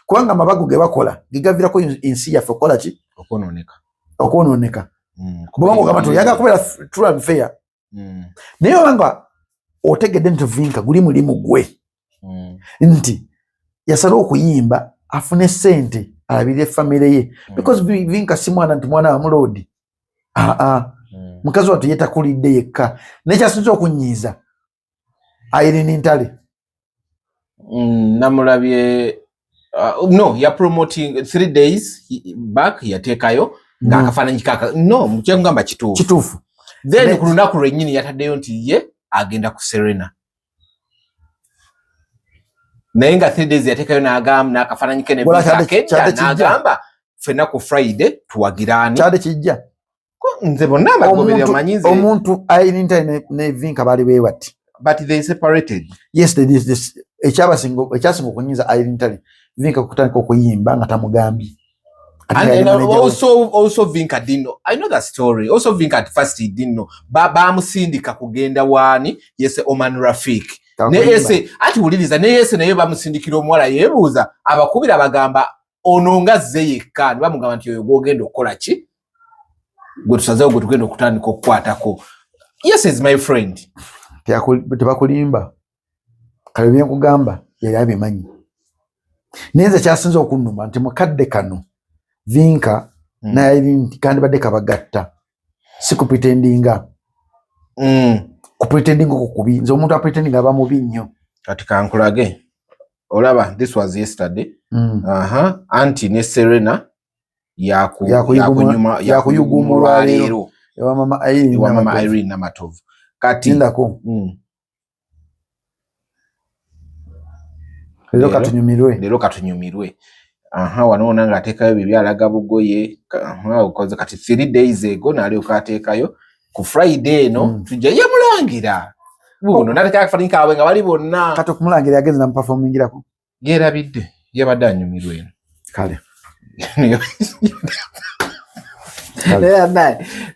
Kubanga amabago ge bakola gigavirako ensi yaffe okola ki? Okwonooneka. Bw'obanga ogamba nti oyaga kubeera true and fair. Naye obanga otegedde nti Vinka guli mulimu gwe nti yasala okuyimba afune ssente alabirire famire ye because Vinka si mwana nti mwana wa muloodi mukazi wattu yetakulidde yekka nekyasinza okunyiiza Irene Ntale namulabye no ya promoting 3 days back yateekayo ng'akafaananyi kaka no mukyengamba kituufu then ku lunaku lwennyini yataddeyo nti ye agenda ku Serena naye nga 3 days yateekayo n'agamba n'akafaananyi ke ne n'agamba ffenna ku Friday tuwagiraani kyade kijja nze bonna abagoberera manyize omuntu Irene Ntale ne Vinka baali beebati but they separated. Yes, they did this. Ekyasinga okunyiza Irene Ntale Vinka kutandika okuyimba nga tamugambye. And also Vinka didn't know. I know that story. Also Vinka at first he didn't know. Bamusindika kugenda wani yese Oman Rafik. Ne yese ati wuliriza ne yese naye bamusindikira omuwala yeebuuza abakubira bagamba ononga zeyekka bamugamba nti oyo gwogenda okukola ki? Gwe tusazeewo gwe tugenda okutandika okukwatako. Yes is my friend. Tebakulimba kale byenkugamba yali abimanyi neze kyasinza okunnuma nti mukadde kano Vinka naye kandi badde kabagatta sikupitendinga ku pretending ko kubi nze omuntu pretending aba mubi nnyo kati kankulage olaba this was yesterday anti ne Serena yakuyugumulwa leero ewa mama Irene Namatovu kati ndako lero katunyumirwe wanoona ng'ateekayo bye byalaga bugoye ukoze kati 3 days ago nali okateekayo ku Friday eno tujja yamulangira buno nateka kufanika awe nga bali bonna kati okumulangira yagenze na performingirako yerabidde yabadde anyumirwe eno kale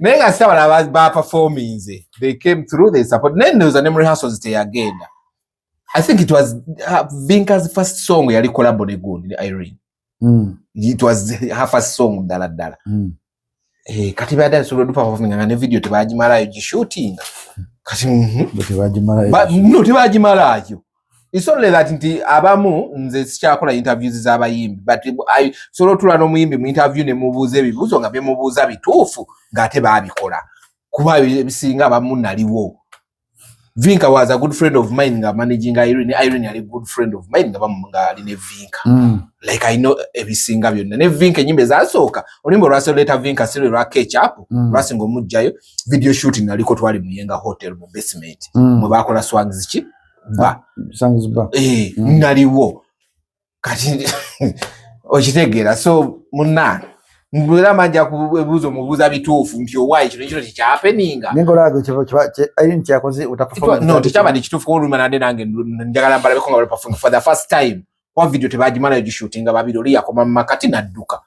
naye nga sitawala ba performing they came through they support nendoza ne rehearsals teyagenda. I think it was Vinka's first song yali collab ne Gundi Irene. It was her first song dala. Kati baada solo dupa performing nga ne video tebagimalayo gishooting. Kati tebagimalayo. It's only that nti abamu nze sikyakola interviews z'abayimbi but solo tulano muyimbi mu interview ne mubuuza ebibuuzo nga byemubuuza bituufu ng'ate baabikola kuba ebisinga abamu naliwo. Vinka was a good friend of mine nga managing Irene ali good friend of mine nga ali ne Vinka. Like I know ebisinga byonna ne Vinka nyimbe zasooka olimbo lwase leta Vinka siri lwa catch up lwase ng'omujjayo video shooting aliko twali mu Yenga Hotel mu basement mwe bakola swags ki ba naliwo kati okitegeera so munna mbula manja kubuzo mubuza bituufu mpyo why kino tikyapeninga nengolago Irene kyakoze utaperform no tikyaba dikituufu ko lumanade nange njagala mbala bekonga perform for the first time kwa video tebagimala gishootinga babiri oli yakoma makati nadduka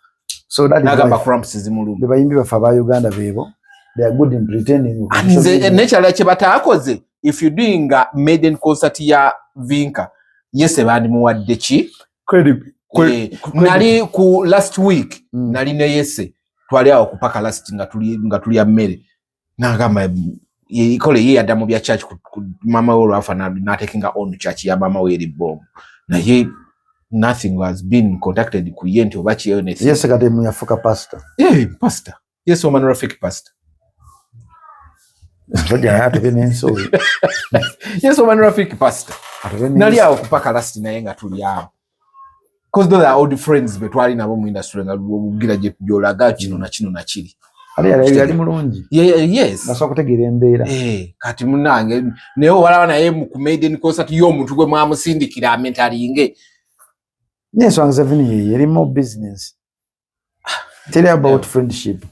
so that nagamba cramps zimuluma bayimbi bafa ba Uganda bebo they are good in pretending nze nature kye bataakoze if you doing a maiden concert ya Vinka yese bandi muwadde ki credit nali ku last week nali ne yese twali awo kupaka last nga tuli ya mmere nagamba ikole ye adamu bya church ku mama we afa na taking on church ya mama we libom na ye nothing was been contacted ku yenti obachi yo ne yese kade mu yafuka pastor pastor yes woman rafiki pastor Ngoja hata bene so yes woman rafiki pastor nali awo kupaka last naye nga tuli awo because those are old friends betwali nabo mu industry nga bugira je jolaga kino na kiri ali mulungi yes naso kutegeera embeera kati munange neyo wala na ye ku maiden concert yo muntu gwe mwamusindikira mentalinge yes songs evini yeri more business tell about friendship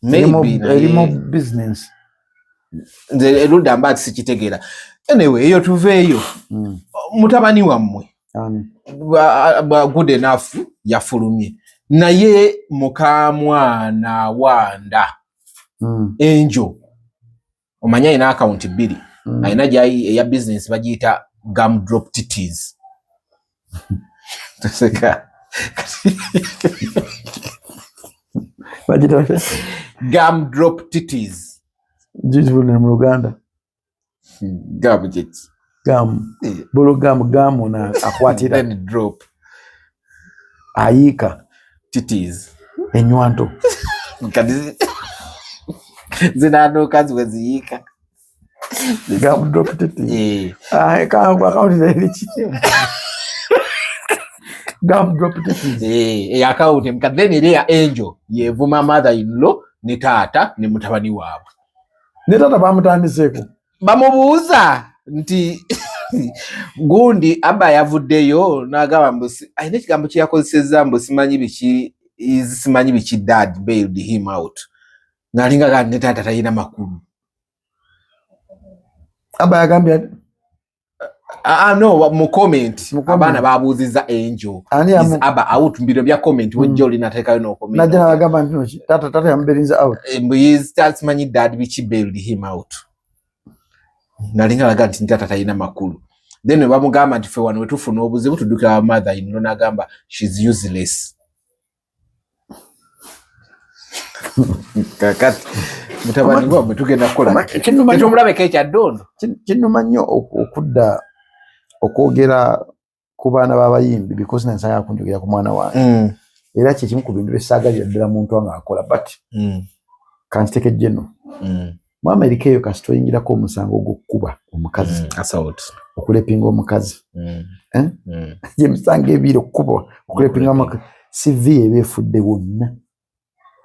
maybe more business the eluda mbati sikitegeera anyway eyo tuveeyo mutabani wammwe good enough yafulumye naye mukamwana Wanda Angel omanya ina account 2 aina jai ya business bagita Gumdrop Titties taseka bagita Gumdrop Titties jizwe mu Uganda gabjet bolo gam na akwatira then drop ayika titties enywanto kadi zinano kazi weziyika gam drop titties ka account ile chini gam drop titties account mkadeni ile ya Angel yevuma mother in law ni tata ni mutabani wabo ne tata bamutandiseko bamubuuza nti Gundi aba yavuddeyo nagamba mbusi aine kigambo kyakozeseza mbusi simanyi biki dad bailed him out nalinga kandi tata tayina makulu aba yagambye no mu comment abana babuuziza Angel aba out mbiro bya comment wejjo linatekayo no comment najja nagamba nti tata yamberinza out mbuyi simanyi dad biki bailed him out nalinga laga nti tata tayina makulu then bamugamba nti fe wano wetufuna obuzibu tudukira mother in law nagamba she's useless kakati mutabani gwa mtugenda kola kino mulabe kecha dondo kino manyo okudda okwogera ku baana b'abayimbi because nansaya kunjogera ku mwana wange era kye kimu ku bintu esagalira ddala muntu nga akola but kanziteke jeno mu America eyo kasito oyingirako omusango ogw'okukuba omukazi assault okulepinga omukazi gye misango ebiri okukuba okulepinga omukazi CV eba efudde wonna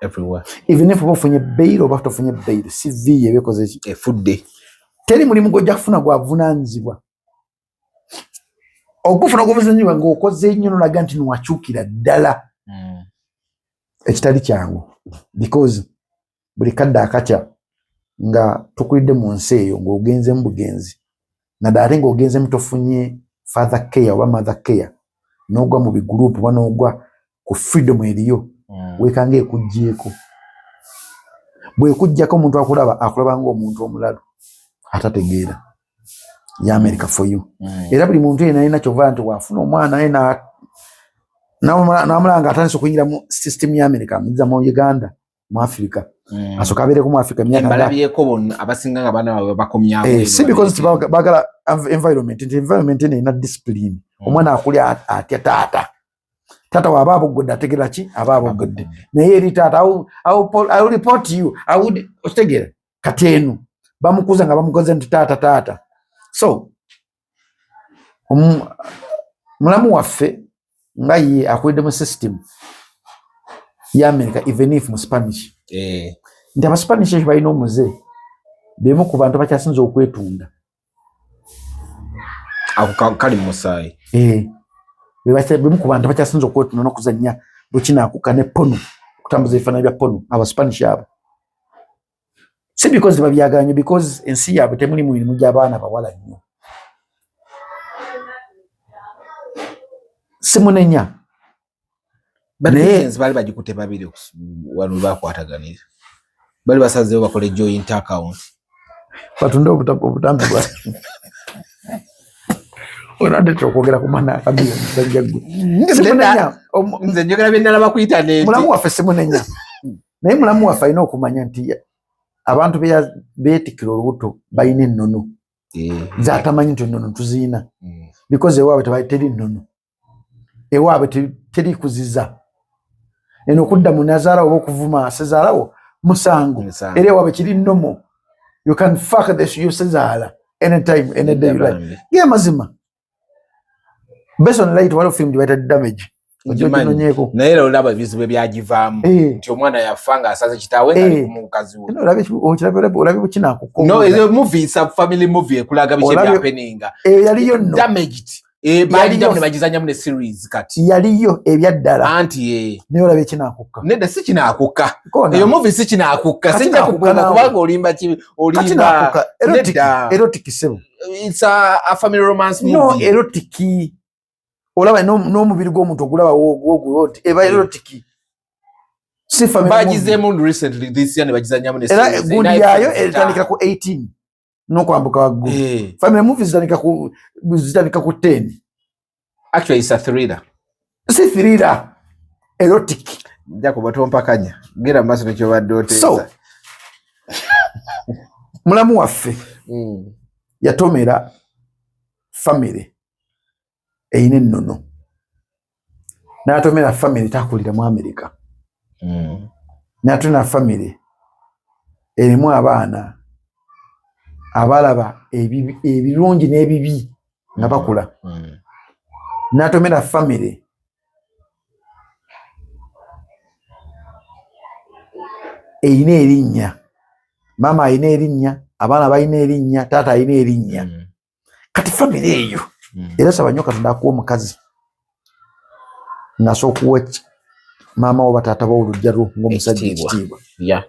everywhere even if ofunye bail oba tofunye bail CV eba ekoze efudde teri mulimu gw'ojja kufuna gwavunaanyizibwa okufuna ogw'obuvunaanyizibwa ng'okoze ennyo n'olaga nti niwakyukira ddala ekitali kyangu because buli kadde akatya nga tukulidde mu nsi eyo ng'ogenze mu bugenzi naddala ate ng'ogenze mutofunye father care oba mother care n'ogwa mu bigurupu oba n'ogwa ku freedom eriyo weekanga ekuggyeko bw'ekuggyako omuntu akulaba ng'omuntu omulalu atategeera ya America for you era buli muntu yena alina kyova nti wafuna omwana naye n'amulanga atandise okuyingira mu system ya America amuzza mu Uganda mu Africa asooka abeereko mu Africa balabyeko bonna abasinga nga baana baabwe bakomyawo si because baagala environment nti environment eno erina discipline omwana akuli atya taata waaba aboggodde ategeera ki aba aboggodde naye eri taata I will report you okitegeera kati eno bamukuza nga bamukoze nti taata so mulamu waffe nga ye akulidde mu system ya America even if mu Spanish nti abaspanish ekyo balina omuze bemu ku bantu bakyasinza okwetunda kali musaayi bemu ku bantu bakyasinza okwetunda n'okuzannya bukinaakuka ne pono okutambuza ebifaananyi bya pono abaspanish abo si because babyaganye because ensi yaabwe temuli mu mirimu gy'abaana bawala nnyo simunenya naye bali bagikute babiri wano bakwataganira bali basazeewo bakole joint account batunde obutambi bwa onadde okwogera ku maana akabiri omusajja gwe nze njogera bye nnalaba ku internet mulamu waffe simunenya naye mulamu waffe alina okumanya nti abantu beetikira olubuto balina ennono zatamanyi nti ennono tuziina because ewaabwe teri nnono ewaabwe teri kuziza eno okudda mu nazaala oba okuvuma sezaalawo musango era ewaabwe kiri nnomo you can fuck this you sezaala anytime any day you like ge mazima based on light waliwo film divided damage ojimanyieko naye era olaba ebizibu ebyagivaamu nti omwana yafa nga asaze kitaawe nga ku mukazi we olabe bukinaakuko no ezo movie sub family movie ekulaga biki ebyapeninga yaliyo nno damaged baalijamu ne bagizanyamu ne series kati yaliyo ebyaddala anti naye olaba ekinaakuka nedda si kinaakuka eyo movie si kinaakuka sijja kukuka kubanga olimba erotic sebo it's a family romance movie no erotic olaba n'omubiri gw'omuntu ogulaba woguloti eba erotic si family bagizeemu recently this year ne bagizanyamu ne series era gundi yayo etandikira ku 18 n'okwambuka waggulu family movies zitandika ku 10 actually it's a thriller si thriller erotic nja kuba tompakanya gera maaso nekyobadde oteesa so mulamu waffe yatomera family eyina ennono n'atomera family takulira mu America n'atomera family erimu abaana abalaba ebirungi n'ebibi nga bakula n'atomera family eyina erinnya mama ayina erinnya abaana balina erinnya taata ayina erinnya kati family eyo era saba nnyo Katonda akuwa omukazi ng'asooka okuwa maama wo bataata bo olujja lwo ng'omusajja ekitiibwa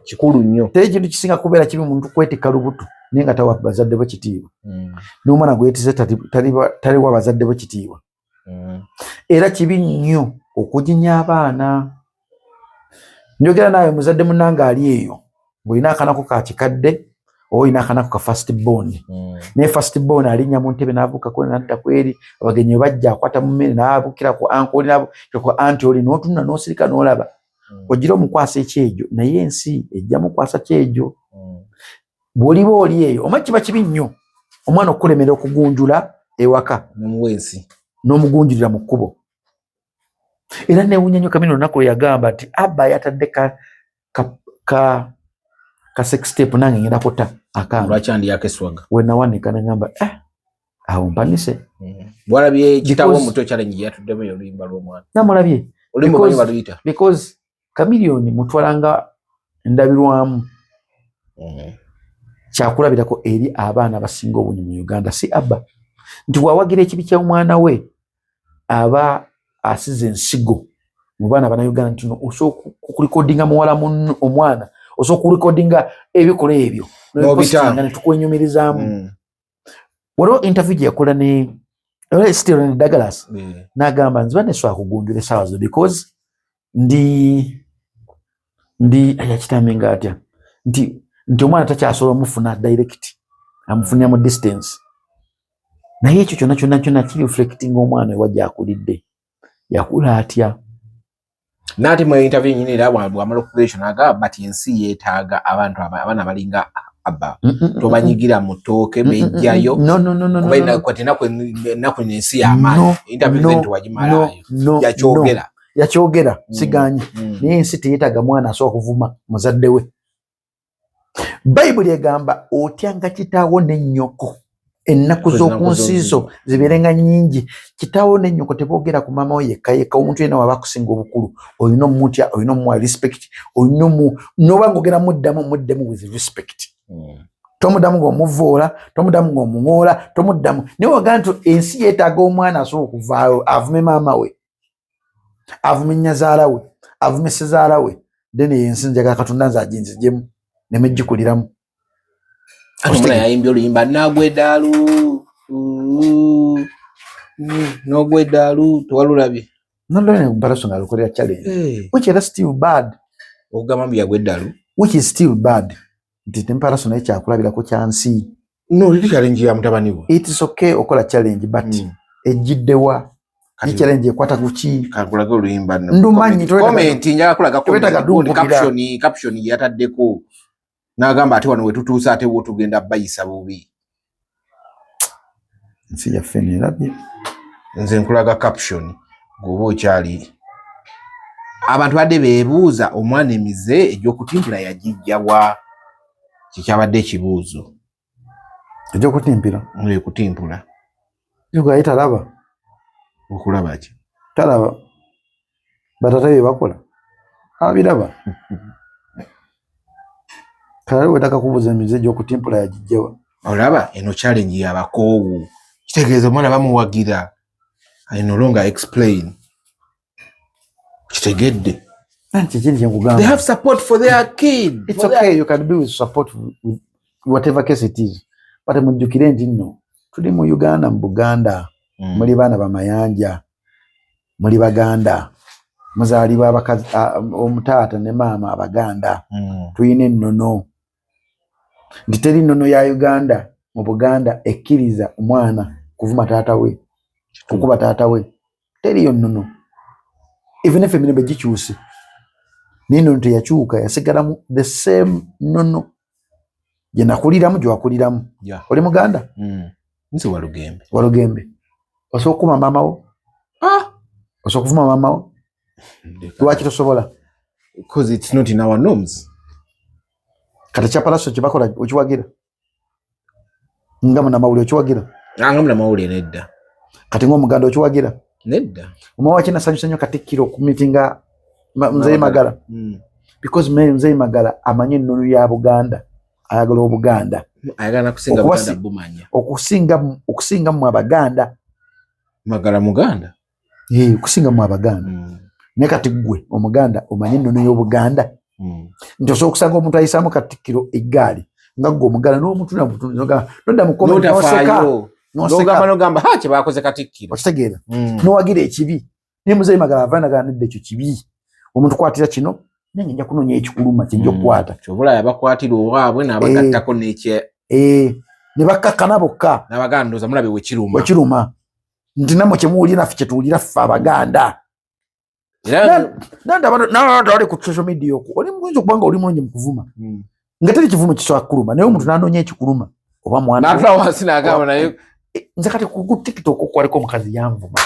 kikulu nnyo teri ekintu kisinga kubeera kibi muntu kwetikka lubuto naye nga tawa bazadde bo kitiibwa n'omwana gweyetize taliwa bazadde bo kitiibwa era kibi nnyo okujinya abaana njogera naawe muzadde munnange ali eyo ng'olina akanako ka kikadde oba olina akanako ka first born naye first born alinnya mu ntebe n'abuukako n'adda kweri abagenyi bajja akwata mu mmere n'abukira ku ankoli n'abukira ku anti oli n'otunula n'osirika n'olaba ogira omukwasa ekyejo naye ensi ejja mukwasa kyejo bw'oliba oli eyo omanyi kiba kibi nnyo omwana okulemera okugunjula ewaka n'omugunjulira mu kkubo era neewunya nnyo Kamino olunaku lwe yagamba nti abba yatadde ka sex tape nange ngenda kuta lwaki andi yakeswaga wenawanika nengamba awo mpanise bwalabye kitawo muto challenge yatuddemu oluyimba lw'omwana namulabye because Chameleone mutwalanga ndabirwamu kyakulabirako eri abaana abasinga obungi mu Uganda si abba nti wawagira ekibi kya mwana we aba asize ensigo mu baana bana Uganda nti osobola kulikodinga muwala munno omwana osobola kulikodinga ebikola ebyo n'obipostinga ne tukwenyumirizaamu waliwo interview gye yakola ne Stephen Douglas n'agamba nziba nesobola kugunjula essaawa zo because ndi yakitambinga atya nti omwana takyasobola omufuna direct amufunira mu distance naye ekyo kyonna kiri reflecting omwana we wajja akulidde yakula atya nati mu interview nyine era bwamala operation agamba bati ensi yeetaaga abantu abaana balinga abba tobanyigira mu ttooke bejjayo kuba kwati naku n'ensi y'amaanyi interview zentu wagimalayo yakyogera siganye naye ensi teyeetaaga mwana asobola kuvuma muzadde we Bayibuli egamba otyanga kitaawo n'ennyoko ennaku z'oku nsi zo zibeerenga nnyingi kitaawo n'ennyoko teboogera ku maama we yekka omuntu yenna waba akusinga obukulu olina omutya olina omuwa respect olina noba ng'ogera muddemu with respect tomuddamu ng'omuvoola tomuddamu ng'omuŋoola tomuddamu naye wagaa nti ensi yeetaaga omwana asobola okuvaayo avume maama we avume nnyazaala we avume ssezaala we then ensi njagala Katonda nze aginziggyemu nemejjikuliramu omwana yayimbye oluyimba nagwedaalu n'ogwedaalu tewalulabye nolwene mpalaso ng'alukolera challenge which is still bad okugamba mbu yagwedaalu which is still bad nti tempalaso naye kyakulabirako kya nsi no liri challenge ya mutabani we it is okay okola challenge but ejjiddewa ni challenge ekwata kuki kakulaga oluyimba ndumanyi comment njala kulaga caption yataddeko n'agamba ate wano wetutuusa ate wo tugenda bayisa bubi nsi yaffe neerabye nze nkulaga caption gwoba okyali abantu badde beebuuza omwana emize egy'okutimpula yagijjawa kikyabadde ekibuuzo egy'okutimpira ekutimpula yugaye talaba okulaba ki talaba batata bye bakola abiraba kale wetaka kubuuza emize egy'okutimpula yagijjawa olaba eno challenge y'abakoowu kitegeeza omwana bamuwagira I no longer explain kitegedde kikiri kyekugamba they have support for their kid it's okay you can do with support with whatever case it is but mujjukire nti nno tuli mu Uganda mu Buganda muli baana bamayanja muli baganda muzaalibwa abakazi omutaata ne maama abaganda tuyina ennono nti teri nnono ya Uganda mu Buganda ekkiriza omwana kuvuma taata we kukuba taata we teriyo nnono even if emirembe gikyuse n'ennono teyakyuka yasigalamu the same nnono gye nakuliramu gye wakuliramu oli Muganda nsi Walugembe osobola okukuma maama wo osobola okuvuma maama wo lwaki tosobola because it's not in our norms kati kyapalaso kye bakola okiwagira nga munamawulire okiwagira nga munamawulire nedda kati ng'Omuganda okiwagira nedda omuwa kinasanyusa nnyo Katikkiro okumitinga Mzee Magala because Mzee Magala amanyi ennono ya Buganda ayagala Obuganda ayagala kusinga Buganda bumanya okusinga mu Abaganda Magala Muganda okusinga mu Abaganda ne kati gwe Omuganda omanyi ennono y'Obuganda nti osobola okusanga omuntu ayisaamu Katikkiro eggaali nga gwe Omuganda n'omuntu nodda mukomenti n'ogamba kye bakoze Katikkiro okitegeera n'owagira ekibi naye Mzee Magala avaanagana nedda ekyo kibi omuntu kwatira kino nange nja kunoonya ekikuluma kijja okukwata kyobula yabakwatira owaabwe n'abagattako n'ekye ne bakkakkana bokka n'Abaganda ndowooza mulabe wekiruma nti nammwe kye muwulira naffe kye tuwulira ffe Abaganda n'abantu abali ku social media okwo oli muyinza okuba nga oli mulungi mu kuvuma nga teri kivumo kisobola kuluma naye omuntu n'anoonya ekikuluma oba mwana wansi n'agamba naye nze kati ku TikTok okwaliko omukazi yanvuma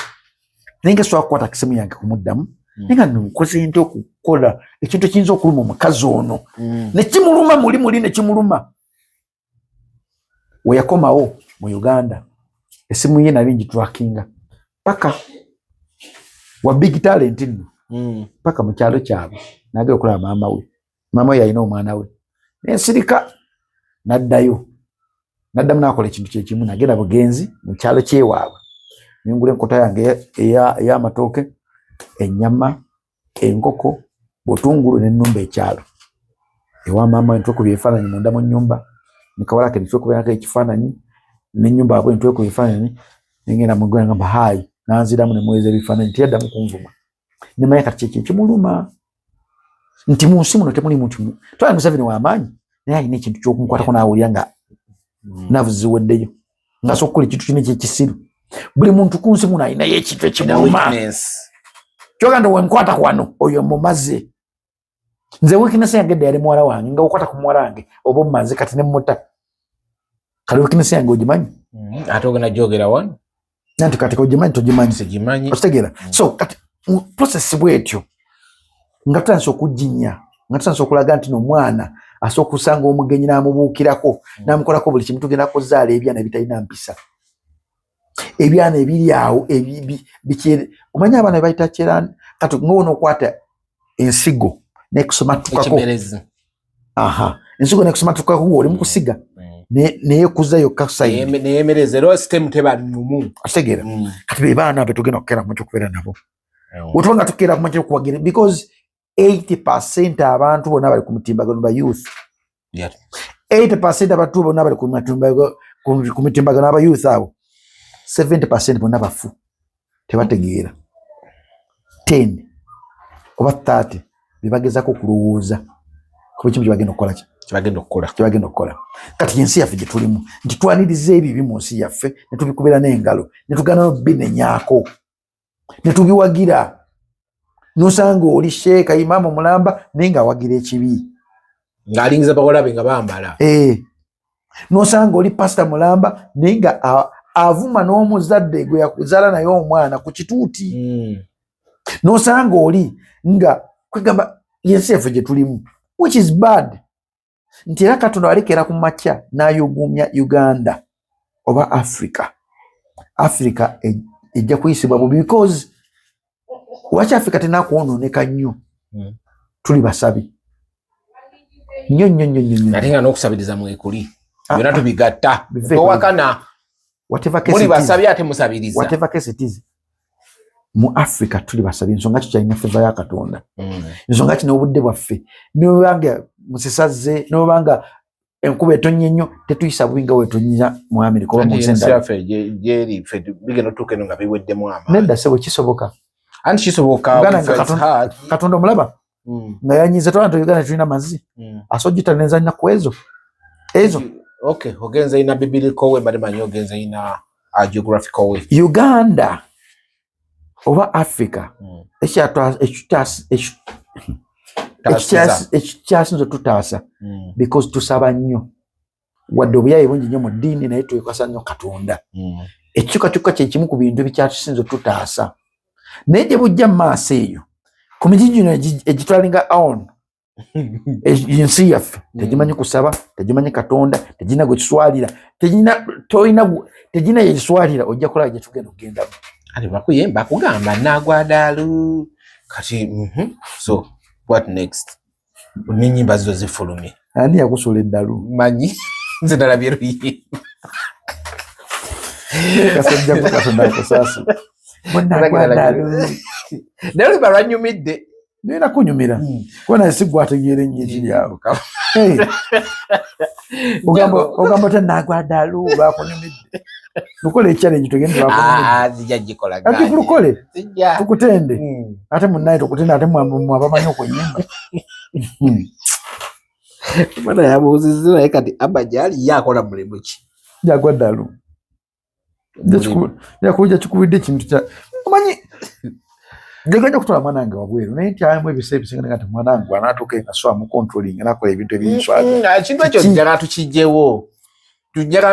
naye nga sobola kukwata kisimu yange kumuddamu naye nga nkoze nti okukola ekintu ekiyinza okuluma omukazi ono ne kimuluma muli ne kimuluma we yakomawo mu Uganda esimu ye nali ngitrackinga paka wa big talent nno paka mu kyalo kyabwe nagera okulaba maama we yalina omwana we nensirika naddayo naddamu nakola ekintu kyekimu nagenda bugenzi mu kyalo kyewaabwe nengula enkota yange ey'amatooke ennyama enkoko butungulu n'ennumba ekyalo ewa maama ntwekubya ebifaananyi munda mu nnyumba nikawalake nitwekubyanako ekifaananyi n'ennyumba abwe ntwekubya ebifaananyi nengenda mu ggwanga ngamba hayi nanziramu nemuweza ebifaananyi teyaddamu kunvuma nemanya kati kyekyo ekimuluma nti mu nsi muno temuli muntu twala Museveni w'amaanyi naye alina ekintu ky'okunkwatako n'awulira nga naavu ziweddeyo ng'asobola okukola ekintu kino ekyekisiru buli muntu ku nsi muno alinayo ekintu ekimuluma kyoganda wenkwata kwano oyo mumaze nze weakness yange edda yali muwala wange nga okwata ku muwala wange oba omumaze kati ne muta kale weakness yange ogimanyi ate ogenda gyogera wano nanti kati ogimanyi togimanyi sigimanyi okitegeera so kati process bwetyo nga tutandise okuginya nga tutandise okulaga nti n'omwana asobola okusanga omugenyi n'amubuukirako n'amukolako buli kimu tugenda kuzaala ebyana ebitalina mpisa ebyana ebiri awo bikyere omanyi abaana bebayita kyera kati ng'ono okwata ensigo nekusomatukkako ensigo nekusomatukkako ng'oli mu kusiga neyekuza yokka sayidi neyemereza era sitemu teba nnumu ategeera kati be baana be tugenda okukeera kumakya okubeera nabo wetuba nga tukeera kumakya okuwagira because 80% abantu bonna bali ku mutimbagano ba youth 80% abantu bonna bali ku mitimbagano aba youth abo 70% bonna bafu tebategeera 10 oba 30 bibagezako okulowooza kuba ekimu kyebagenda okukola kati ensi yaffe gye tulimu nti twaniriza ebibi mu nsi yaffe ne tubikubira n'engalo ne tugana n'obinenyaako ne tubiwagira nosanga oli sheeka imamu mulamba naye ng'awagira ekibi ng'alingiza bawalabe nga bambala nosanga oli pasita mulamba naye nga avuma n'omuzadde gwe yakuzaala naye omwana ku kituuti nosanga oli nga kwegamba yensi yaffe gye tulimu which is bad nti era Katonda walekera ku makya n'ayugumya Uganda oba Africa ejja kuyisibwa bubi because lwaki Africa tenakwonooneka nnyo tuli basabi nnyo ate nga n'okusabiriza mwekuli byonna tubigatta towakana muli basabi ate musabiriza whatever case it is mu Africa tuli basabi ensonga ki kyalina feva ya Katonda ensonga ki n'obudde bwaffe nobanga musisaze nobanga enkuba etonnya ennyo tetuyisa bubi nga wetonnyira mu America oba mu nsi endala gyeri ffe bigenda otuuka eno nga biweddemu amaanyi nedda sebo kisoboka anti kisoboka Katonda omulaba nga yanyiza twala Uganda tulina mazzi asojjita nenzanya ku ezo okay ogenza ina biblical way bali manyi ogenza ina geographical way Uganda oba Africa ekikyasinza tutaasa because tusaba nnyo wadde obuyayi bungi nnyo mu ddiini naye twekasa nnyo Katonda ekikyukakyuka kyekimu ku bintu ebikyatusinza tutaasa naye gye bujja mu maaso eyo ku miti gino egitwalinga on ensi yaffe tegimanyi kusaba tegimanyi Katonda tegina gwe kiswalira tegina yegiswalira ojja kulaba gye tugenda okugendamu ate bakuyemba kugamba nagwadalu kati so what next n'ennyimba zizo zifulumye ani yakusula eddalu manyi nze nalabye luyi kasajja Katonda akusaasi munagwadalu naye balwanyumidde nina kunyumira kubona esigwategeera ennyo ekiri awo ogamba te nagwadalu lwakunyumidde lukole ekyalenge tugendeakulukole tukutende ate munaye tukutende ate mwabamanyi okunyimba mana yabuuzizza naye kati aba gyali yakola mulimu ki jagwaddalu yakujja kikubidde ekintu kya omanyi njagajja kutwala mwana wange wabweru naye nti amu ebiseera ebisinga nga ti mwana wange anaatuuka engaswa mu controlling nakola ebintu ebinswaga ekintu ekyo njagala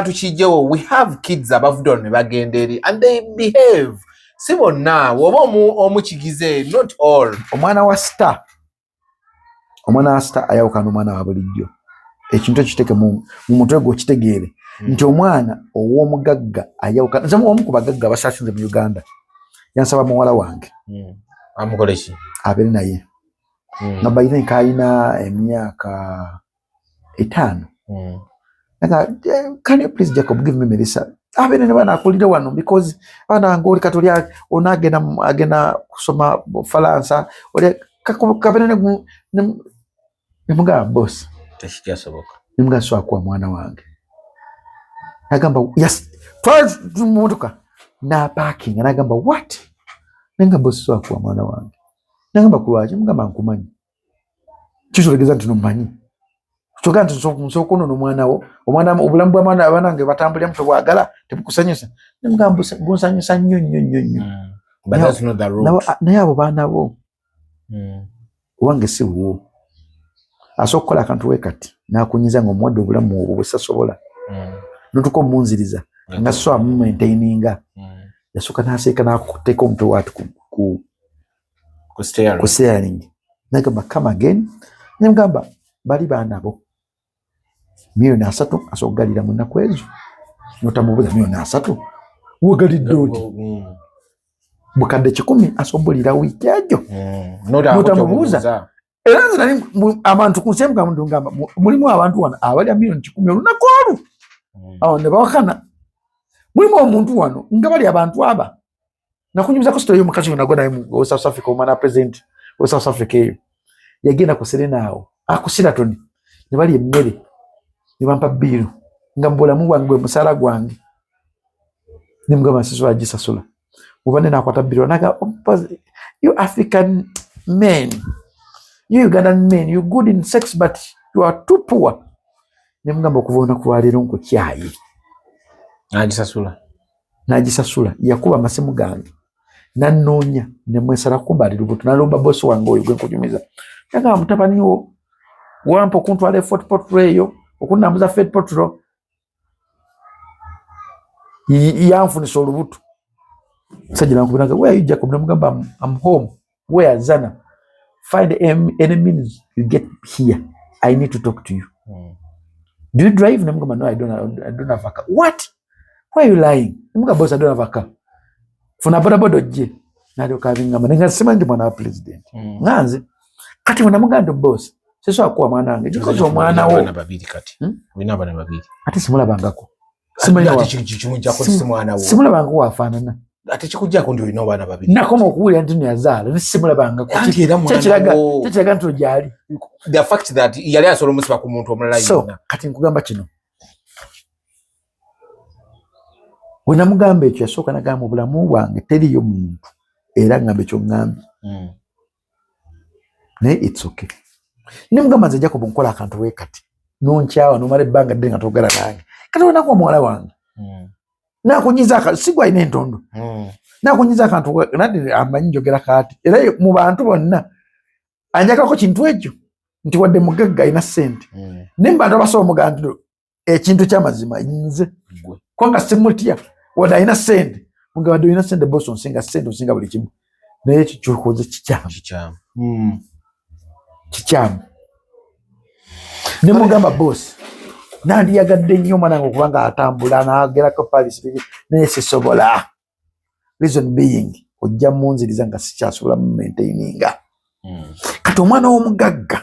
tukijjewo we have kids abavudde ne bagenda eri and they behave si bonna woba omukigize not all omwana wa star ayawukana omwana wa bulijjo ekintu ekiteeke mu mutwe gwe okitegeere nti omwana ow'omugagga ayawuka nze omu ku bagagga abasasinze mu Uganda yansaba muwala wange amukole ki abeere naye nga balina nkayina emyaka 5 can you please Jacob give me Melissa abeere ne bana akulire wano because bana ngoli katoli ona agenda kusoma Faransa oli kabeere ne mga boss tekikyasoboka nimuga so akwa mwana wange nagamba yes first motoka na parking nagamba what nenga boss so akwa mwana wange nagamba kulwaje mugamba nkumanyi kisolegeza nti nomanyi choga nti nsokono no mwana wo omwana obulambu bw'amana abanange batambulira mutwe bwagala tebukusanyusa nemugamba bonsanyusa nnyo but that's not the route naye abo baana bo wange si wo asokola akantu wekati nakunyiza ngo mwadde obulamu obwo bwesasobola notuko munziriza nga so maintaininga yasoka naseeka nakuteka omutwe watu ku steering nagamba come again nemugamba bali baana bo milioni 3 asogalira mu nnaku ezo notamubuuza milioni 3 wogalidde oti bukadde 10 asobulira wiiki ejo notamubuuza era nze nali abantu ku nsembuga muntu ngamba mulimu abantu wano abalya milioni 10 olunaku olwo awo ne bawakana mulimu omuntu wano nga bali abantu aba nakunyumiza ko story y'omukazi nago naye mu South Africa omwana president wa South Africa eyo yagenda ku Serena awo akusira toni ne bali emmere ne bampa biru nga mbulamu bwange musala gwange ne mugamba siswa gisasula mubane nakwata biru naga you African men you Ugandan men you good in sex but you are too poor ne mugamba okuvona kwalero nko kyayi nagisasula yakuba amasimu gange nanonya ne mwesala kubalira obuto nalomba boss wange oyo gwe kujumiza yanga mutabani wo wampo kuntwale Fort Portrait okunambuza Fort Portrait yanfunisa olubuto sajja nakubiraga where you Jacob namugamba I'm home where Zana find any means you get here I need to talk to you do you drive namugamba no I don't have a car what why are you lying namugamba boss I don't have a car funa bodaboda je nali okabingamba nenga sema ndi mwana wa president nganze kati wanamuganda boss seso akuwa mwana wange because omwana wo na babiri kati wina bana babiri ati simulabangako simulabanga wafaanana ate kikujjako ndi olina obwana babiri nakoma okuwulira nti yazaala nisimulabangako kyekiraga nti ogyali the fact that yali asobola omusiba ku muntu omulala so kati nkugamba kino we namugamba ekyo yasooka nagamba obulamu bwange teriyo muntu era ngamba ekyo ngambye naye it's okay nimugamba nze Jacob nkola akantu wekati nonkyawa nomala ebbanga ddene nga togala nange kati wenaku omuwala wange nakunyiza sigwa ina entondo nakunyiza akantu nati amanyi njogera kati era mu bantu bonna anjakako kintu ekyo nti wadde mugagga ina ssente naye mubantu abasobola omuganda ekintu kyamazima nze kwanga simutya wadde alina ssente nga wadde olina ssente bosi onsinga ssente onsinga buli kimu naye ekyo kyokoze kikyamu ne mugamba bosi nandiyagadde nnyo omwana okubanga atambula nagerako Paris naye sisobola reason being ojja munziriza nga sikyasobola mumaintaininga kati omwana w'omugagga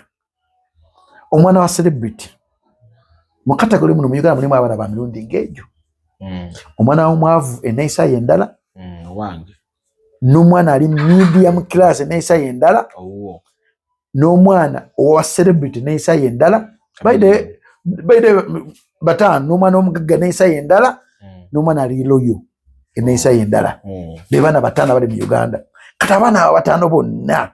omwana wa celebrity mukatagole muno mu Uganda mulimu abaana ba mirundi ng'egyo omwana w'omwavu enneeyisa yendala n'omwana ali medium class enneeyisa yendala n'omwana owa celebrity enneeyisa yendala baide bataano n'omwana w'omugagga enneeyisa yendala n'omwana ali loyo enneeyisa yendala be baana bataano bali mu Uganda kati abaana bataano bonna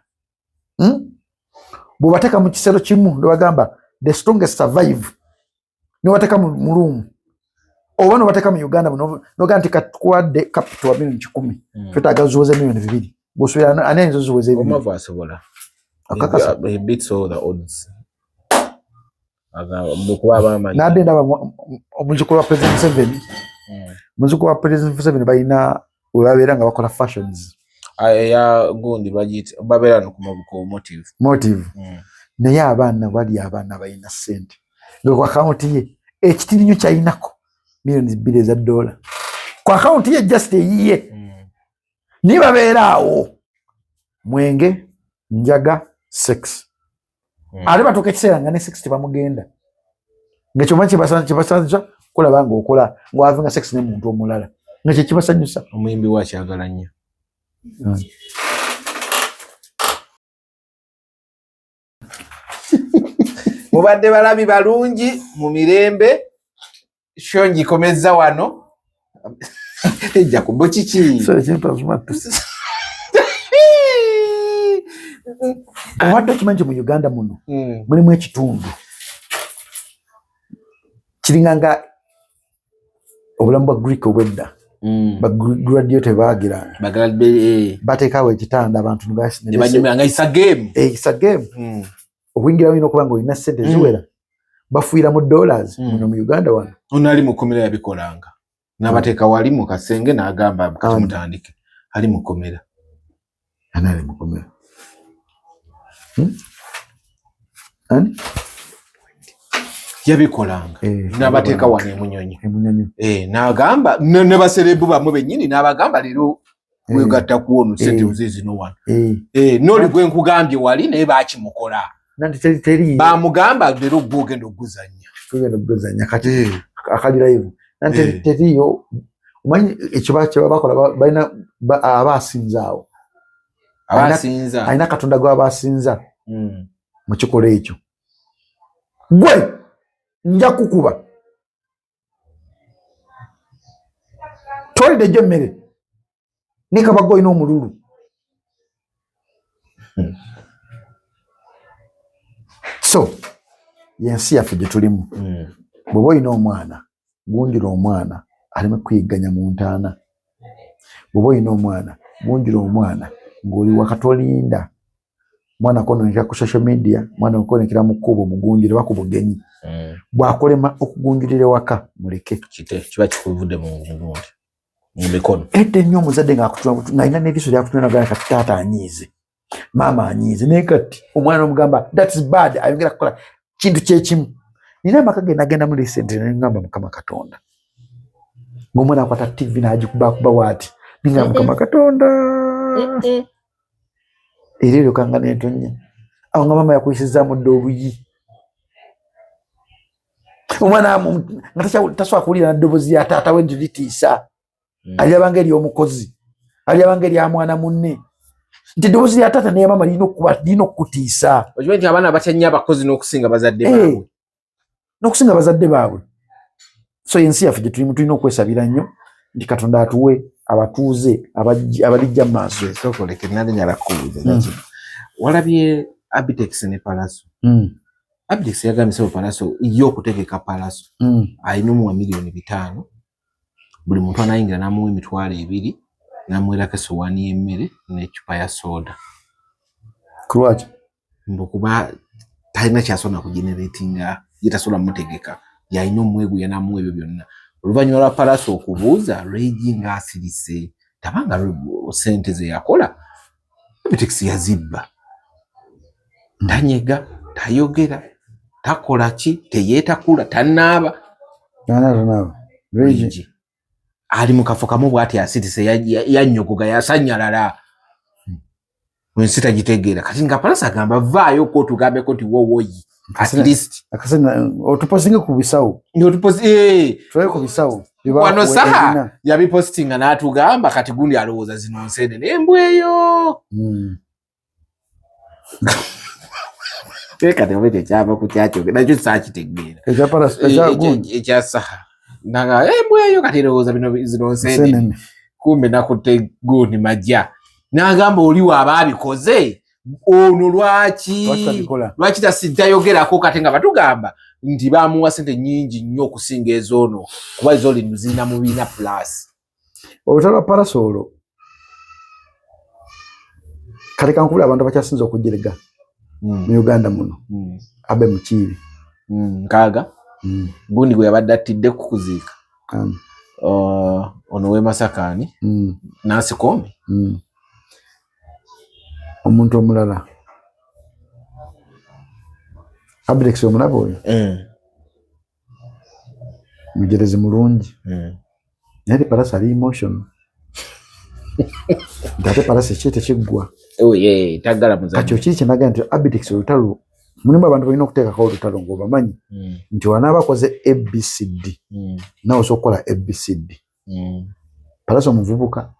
bw'obateeka mu kisero kimu nebagamba the strongest survive nobateeka mu luumu oba nobateeka mu Uganda noga nti katuwadde capital wa milioni 10 twetaaga ziweze milioni 2 bw'osuubira ani ayinza ziweze omavu asobola he beats all the odds nadde ndaba omuzukulu wa president Museveni omuzukulu wa president Museveni balina webabeera nga bakola fashions ya gundi babeera ku motive naye abaana bali abaana balina ssente ngaku akaunti ye ekitirinyo kyalinako millions $2 kwa account ye just eyiye niba beeraawo mwenge njaga sex ate batuuka ekiseera nga ne 60 bamugenda ngekyomanyi kibasanyusa kulaba ngaokola ng'avenga sex n'omuntu omulala nga kye kibasanyusa omuyimbi wakyagala nnyo mubadde balabi balungi mu mirembe sho ngikomezza wano ejja kubo kiki obadde okimanyi kye mu Uganda muno mulimu ekitundu kiringanga obulamu bwa Greek obwedda bagraduate baagiranga bateekawo ekitanda abantu nebanyumiranga isa game obuyingira olina okuba nga olina ssente ziwera bafuira mu dollars muno mu Uganda wano ono ali mu komera yabikolanga n'abateeka wali mu kasenge n'agamba kati mutandike ali mu komera anali mu komera ani yabikolanga n'abateeka wano emunyonyi n'agamba ne baserebu bamwe bennyini n'abagamba leero wegatta kuwono ssente uzizino wano n'oli gwe nkugambye wali naye baakimukola bamugamba leero gwogenda okuguzanya kati akali live nanti teriyo omanyi ekyo bakola balina abaasinzaawo alina katonda gw'abaasinza mu kikola ekyo gwe nja kukuba tolidde gyo emmere nikabaga olina omululu so yensi yaffe gye tulimu bw'oba olina omwana gunjula omwana aleme kwiganya mu ntaana bw'oba olina omwana gunjula omwana ng'oli wakatolinda mwana kononekera ku social media mwana okonekera mu kkubo mugunjire baku bugenyi bwakolema okugunjulira waka muleke kiba kikuvudde mu mikono edde nnyo omuzadde ng'alina n'eriiso lyakutunagana kati taata anyiize maama anyiize naye kati omwana omugamba that's bad ayongera kukola kintu kyekimu nina amaka ge nagenda mu recent nengamba Mukama Katonda ng'omwana akwata TV n'agikubakuba waati ningamba Mukama Katonda era eryo kanga n'entonya awo nga maama yakuyisizaamu dde obuyi omwana nga tasobola kuwulira naddoboozi ya taata we nti litiisa alyabanga ery'omukozi alyabanga erya mwana munne nti eddoboozi lya taata neya maama lirina okukutiisa okimanyi nti abaana batya abakozi n'okusinga bazadde baabwe n'okusinga bazadde baabwe so ensi yaffe gye tulimu tulina okwesabira nnyo nti Katonda atuwe abatuuze abalijja mu maaso sokoleke nalinyala kubuuza walabye Abitex ne Palaso Abitex yagambye Palaso yo okutegeka Palaso alina omuwa $5,000,000 buli muntu anayingira n'amuwa $2,000 n'amuwerako essowaani y'emmere n'eccupa ya soda kulwaki mbukuba talina kyasobola kugeneratinga yetasobola mutegeka yalina omweguya n'amuwa ebyo byonna oluvannyuma lwa Palaso okubuuza Regi ng'asirise tabanga ssente ze yakola Abitex yazibba tanyega tayogera takola ki teyeetakula tannaaba Regi ali mu kafo kamu bw'ati asirise yannyogoga yasanyalala mwensi tagitegeera kati nga Palaso agamba vaayo ko tugambeko nti wowoyi at least otupostinge ku bisawo tulabe ku bisawo wano saha yabipostinga n'atugamba kati gundi alowooza zino nsene n'embweyo kati oba kyekyava ku kyakyogera nakyo saakitegeera ekya saha naga embweyo kati erowooza zino nsene kumbe nakutte gundi majja n'agamba oliwo abaabikoze ono lwaki tayogerako kati nga batugamba nti bamuwa ssente nnyingi nnyo okusinga ezoono kuba ezooli zirina mu $2,000,000 olutalo lwa Palaso olwo kale kankubula abantu abakyasinza okujerega mu Uganda muno abe Mukiibi nkaaga gundi gwe yabadde attidde kukuziika ono w'e Masakaani Nansikombi omuntu omulala Abitex omulaba oyo mujerezi mulungi naye Palasa ali emotion ndate Palasa kyete kiggwa tagala muzanyo kati kiki kinaga nti Abitex olutalo mulimu abantu balina okuteekako olutalo ng'obamanyi nti wanaaba akoze ABCD nawe osobola okukola ABCD. Palasa omuvubuka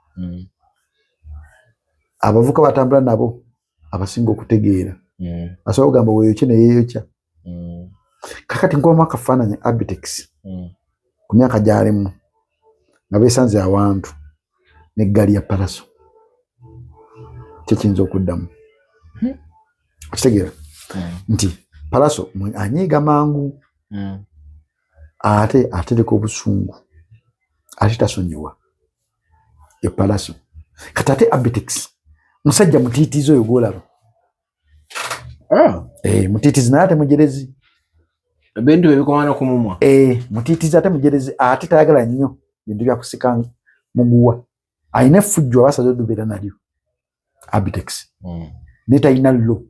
abavuka batambula nabo abasinga okutegeera asobola okugamba weeyokye ne yeeyokya. Kakati nkubamu akafaananyi Abitex ku myaka gy'alimu nga beesanze awantu n'eggaali ya Palasa kye kiyinza okuddamu okitegeera nti Palasa anyiiga mangu ate atereka obusungu ate tasonyiwa ye Palasa. Kati ate Abitex musajja mutiitiizi oyo gw'olaba mutiitiizi naye ate mujerezi ebintu ebikomana ku mumwa mutiitiizi ate mujerezi ate tayagala nnyo bintu bya kusika muguwa ayina effujjo abasaze odubeera nalyo Abitex ne talina llo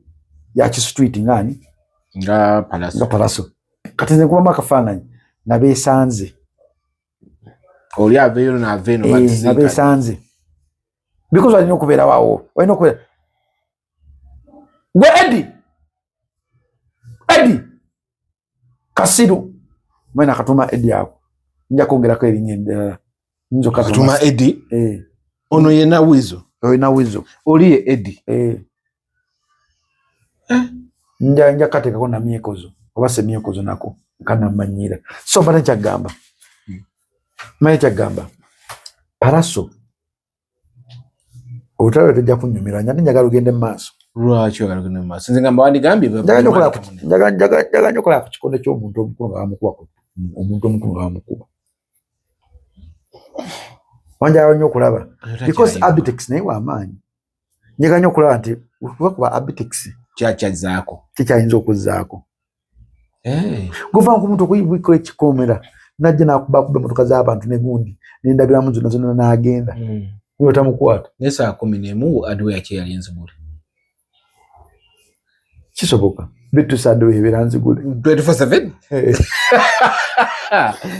ya kisitwiti ngani nga Palasa. Kati nze nkubamu akafaananyi nga beesanze oli aveeyo n'aveeno nga beesanze because walina okubeera waawo walina okubeera gwe Eddie Kasiru mwena akatuma Eddie ako nja kwongerako erinnya eddala katuma Eddie ono yena Wizo oli ye Eddie nja kateekako na Myekozo oba Semyekozo nako kanamanyira so mbadde nkyagamba manye kyagamba Palasa olutalo tejja kunyumira ate njagala ogende mu maaso. Lwaki oyagala ogende mu maaso? Nze ngamba wandigambye njagala nnyo okola ku kikonde ky'omuntu omukulu nga bamukuba omuntu omukulu nga bamukuba wanjagala nnyo okulaba because Abitex naye w'amaanyi njagala nnyo okulaba nti kuba Abitex kikyayinza okuzzaako guvanga ku muntu okuyibwiko ekikomera najja nakubakuba emmotoka z'abantu negundi nendabiramu zonna zonna n'agenda niwe tamukwata naye saa 11 adiwe yaki yali enzigule kisoboka bitu sadde ebeera nzigule 24/7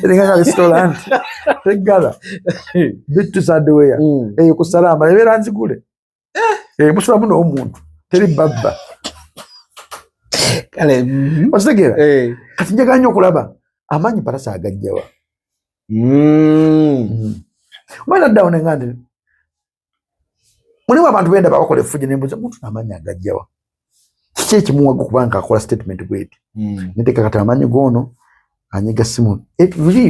eringa nga restaurant tegala bitu sadde weya eyo ku Salama ebeera nzigule musulamu n'omuntu teri babba kale okitegeera kati njagala nnyo okulaba amaanyi Palasa agajjawa omwana addawo nenga nti mulimu abantu benda bakola effujjo nembuuza muntu n'amaanyi agajjawa kiki ekimuwaga okuba nga akola statement bweti neteeka kati amaanyi goono anyiga simu luli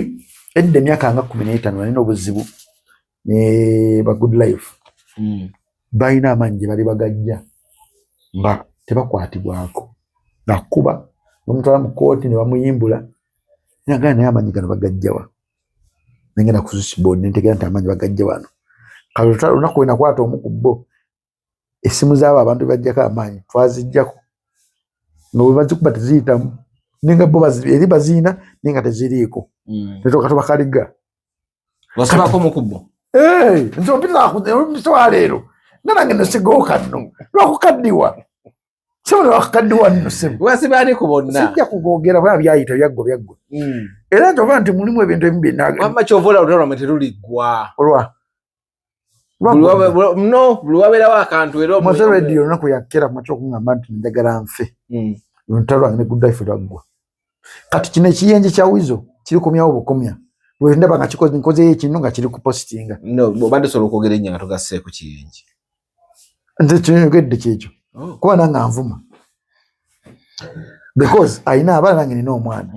edda emyaka nga 15 balina obuzibu ne ba Good Life balina amaanyi gye bali bagajja mba tebakwatibwako nakuba nomutwala mu kooti ne bamuyimbula nagana naye amaanyi gano bagajjawa nengenda ku switchboard nentegeera nti amaanyi bagajja wano kale olunaku lwe nakwata omu ku bo essimu z'abo abantu bajjako amaanyi twazijjako nga bwe bazikuba teziyitamu nenga bo eri baziina nenga teziriiko netoka tubakaliga wasibako mukubbo nze ompisa wa leero nga nange nosigoka nno lwakukaddiwa sebo lwakukaddiwa nno sebo wasibaliko bonna sijja kugogera bwa byayita byaggo era ntoba nti mulimu ebintu ebibi mama kyovola olutalo teruliggwa olwa no luwabeerawo akantu era omuze radio olunaku yakkera kumakya okungamba nti njagala nfe olutalo lwange ne Good Life lwaggwa kati kino ekiyenje kya Wizo kiri kumyawo bukumya lwendaba nga nkozeyo ekintu nga kiri kupositinga obadde osobola okwogera ennyo nga togasseeko kiyenje nze kyogedde kyekyo kuba nange anvuma because ayina abaana nange nina omwana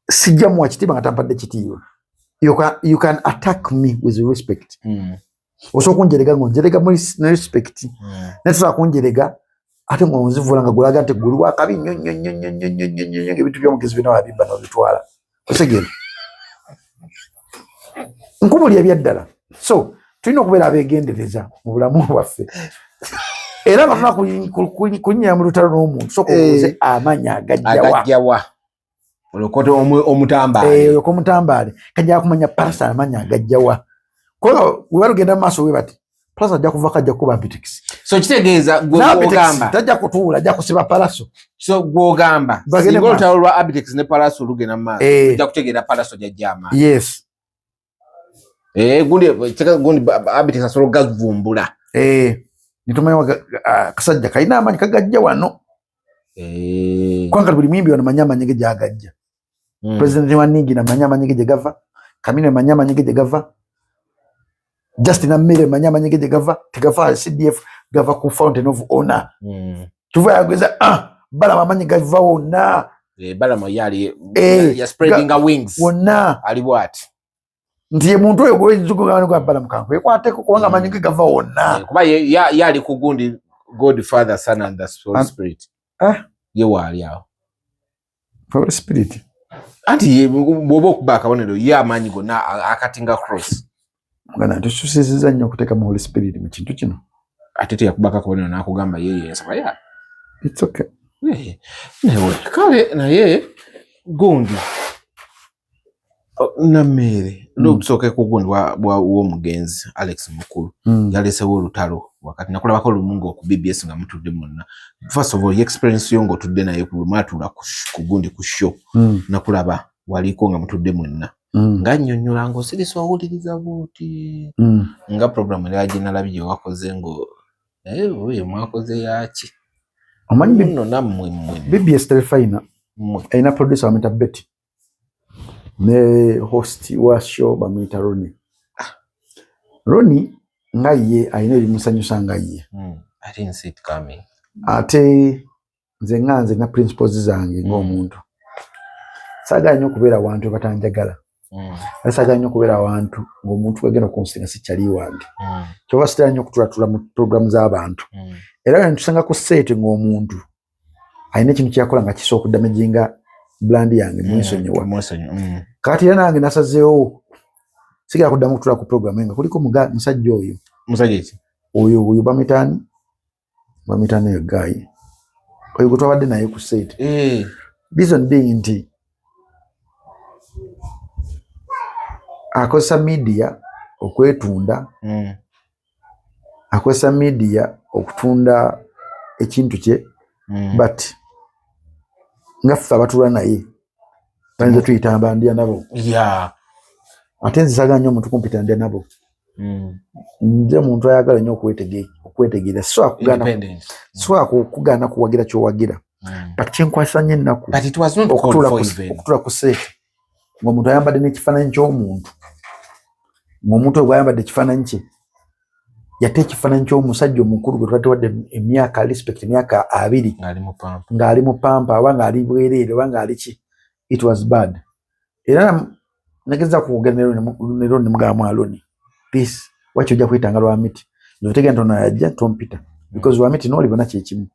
sijja muwa kitiibwa nga tampadde kitiibwa you can attack me with respect osobola kunjerega ngonjerega ne respect netusobola kunjerega ate ngonzivula nga gulaga nti guli wakabi nnyo ebintu by'omugezi bina wabibba n'obitwala otegeera nkubulya ebyaddala so tulina okubeera abeegendereza mu bulamu bwaffe era nga tuna kunyira mu lutalo n'omuntu soka obuuze amaanyi agajjawa olokote omutambaale oloko omutambaale kajja kumanya Palasa amaanyi agajjawa kola we balugenda mu maaso we bati plus ajja kuva ajja kuba Abitex. So kitegeeza gwogamba tajja kutuula ajja kusiba Palaso. So gwogamba singa olutalo lwa Abitex ne Palaso lugenda maaso ajja kutegeera Palaso jajja amaanyi. Yes. Gundi Abitex asobola gavumbula. Nitumanya kasajja kalina amaanyi kagajja wano. Kwanga buli muyimbi wano manya amanyege gyagajja. President wa Nigi na manya amanyege gye gava. Kamino manya amanyege gye gava. Justin Amere manya amanyege gye gava. Tegava CDF gava ku Fountain of Honor. Tuva yagweza bala amanyi gava wonna. Bala moyali ya spreading a wings. Wonna. Ali what? Ndiye muntu oyo gwezugo ngano kwa bala mkanko. Ekwateko kuwanga amanyege gava wonna. Kuba yali kugundi God Father Son and the Holy Spirit. Ye wali yao. Holy Spirit. Anti bobo kuba kabonero ye amanyi gonna akatinga cross. Ngana tususisiza nnyo okuteeka mu Holy Spirit mu kintu kino. Atete yakubaka kabonero nakugamba yeye nsaba ya. It's okay. Newe kale na ye gundi namere n'obusoke ku gundi wa mugenzi Alex Mukulu yalesewo olutalo wakati nakulabako lumungo ku BBS nga mutudde munna. First of all experience yongo tudde naye ku lumatula ku gundi ku show nakulaba waliko nga mutudde munna nga nnyonnyola ngo sirisi wawuliriza buti nga program ya nalabye wakoze ngo oye mwakoze yaki amanyi no namwe BBS Telefina ina producer amita Betty ne host wa show bamita Ronnie ngaye ayina ebimusanyusa ngaye. I didn't see it coming. Ate nze nganze na principles zange ng'omuntu saga nnyo kubeera abantu batanjagala. Saga nnyo kubeera abantu ng'omuntu wagenda okunsinga sikyali wange. Kyova sitera nnyo kutulatula mu program z'abantu. Era ntusanga ku set ng'omuntu ayina ekintu kyakola nga kisobola okudamaginga brand yange mwinsonyiwa. Kati era nange nasazeewo sigala kuddamu kutula ku program nga kuliko musajja oyo. Musajja ki? Oyo bamitaani yo guy. Oyo gwe twabadde naye ku set. Reason being nti akozesa media okwetunda. Akozesa media okutunda ekintu kye. But nga ffe abatula naye banza tuyita mbandya nabo. Ate nze saga nnyo omuntu kumpita ndya nabo. Nze muntu ayagala nnyo okwetegeera so kugaana kuwagira kyowagira. But kyenkwasa nnyo ennaku okutula ku set ng'omuntu ayambadde n'ekifaananyi ky'omuntu ng'omuntu oyo bw'ayambadde ekifaananyi kye yate ekifaananyi ky'omusajja omukulu gwe twatewadde emyaka respect emyaka 2 ng'ali mu pampa oba ng'ali bwereere oba ng'ali ki. It was bad. Era nageza kuwogera ne Ronnie mugamba Ronnie peace wachi ojja kwetanga lwa miti notega ntono yajja tompita because lwa miti nolibona kyekimu.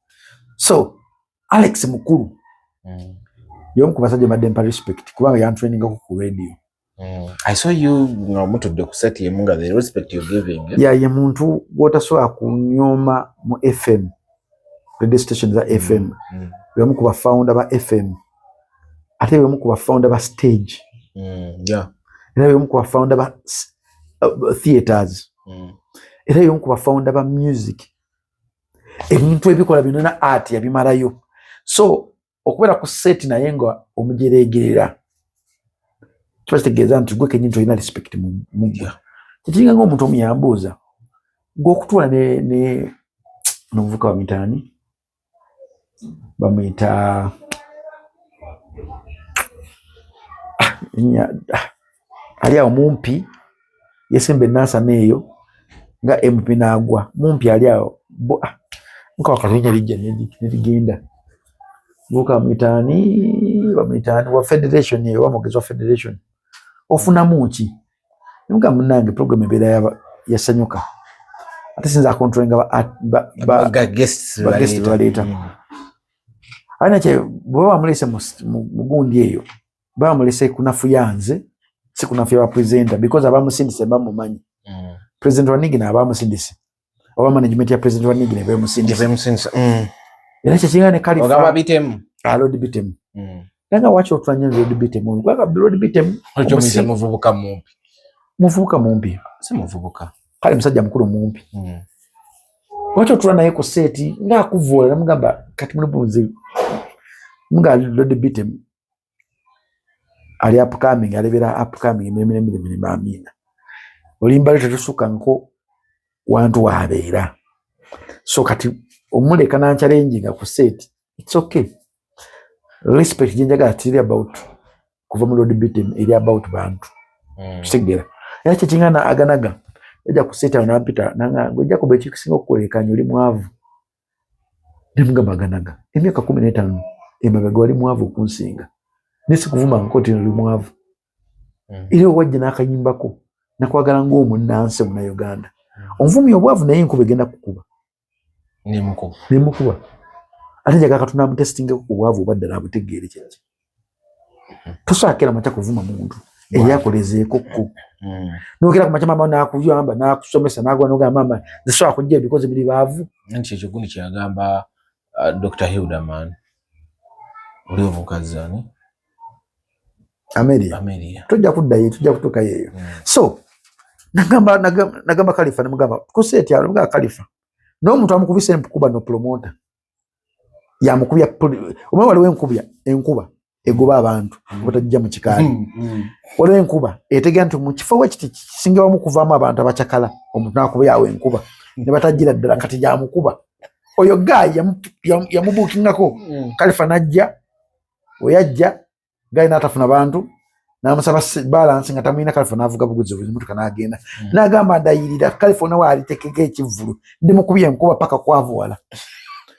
So Alex Mukulu yomu kubasajja madde respect kubanga yan training ku radio. I saw you mutudde ku set ye munga the respect you giving. Ye muntu gwotasobola kunyoma mu FM radio station za FM. Yomu kuba founder ba FM ate yomu kuba founder ba stage. Era yomu kuba founder ba theaters. Era yomu kuba founder ba music. Ebintu ebikola bino na art yabimalayo. So okubera ku set naye nga omujeregerera twategeeza nti gwe kenyinto ina respect mu mugga kitinga ng'omuntu omuyambuuza gw'okutula ne n'omuvuka wa mitaani bamuyita ali awo mumpi yesembe nasa neeyo nga MP n'agwa mumpi ali awo nka wakalinya lijja neligenda vuka mitaani wa federation ye wa mugezi wa federation ofuna muki nga munange program ebera yasanyuka ate sinza controlling ba guests baleta ana che bwa mulese mugundi eyo ba mulese kunafu yanze si kunafu ya presenter because abamusindise bamumanyi president wa Nigi na abamusindise oba management ya president wa Nigi ne bamusindise era kyekingane kali ogaba bitemu alodi bitemu nanga wacho otwanya road bitemu kwa road bitemu ojomise muvubuka mumpi se muvubuka kale musajja mukulu mumpi wacho tula naye ku seti nga kuvola namugamba kati muli bunzi mga Lord Bitem ali upcoming alebera upcoming emire mamina olimba lete tusuka nko wantu wabeera so kati omuleka na challenge nga ku seti it's okay respect jinjaga atiri about kuva mu Lord Bitem eri about bantu kitegera era kingana aganaga eja kuseta na pita nanga gweja ko bechi kisinga okukoleka nyoli mwavu ndimugamba aganaga emyaka 15 emabega wali mwavu kunsinga nisi kuvuma nkoti nyoli mwavu ile wajja nakayimbako nakwagala ngo omunanse mu Uganda onvumi obwavu naye nkube genda kukuba nimukuba ate jaga katuna mu testing ku bwavu badala abutegeere kyaki tusakira macha kuvuma muntu eyakoleze kokko nokera ku machama mama nakuyamba nakusomesa nagwa noga mama ziswa kujje because bili bavu nchi ekiguni kyagamba Dr. Hilderman uli omukazani Ameria tujja kuddayo tujja kutuka yeyo so nagamba Khalifa namugamba kuseti alo mga Khalifa no muntu amukubise empukuba no promoter ya mukubya omwe wali wenkubya enkuba egoba abantu batajja mu kikali wali enkuba etegera nti mu kifo wekiti kisinga wamu kuvaamu abantu abachakala omuntu nakuba yawe enkuba ne batajjira ddala kati ya mukuba oyo guy yamubukingako Khalifa najja oyajja guy natafuna bantu namusaba balance nga tamina Khalifa navuga buguzi mutu kanagenda nagamba ndayirira Khalifa na wali tekeke ekivulu ndi mukubya enkuba paka kwavuwala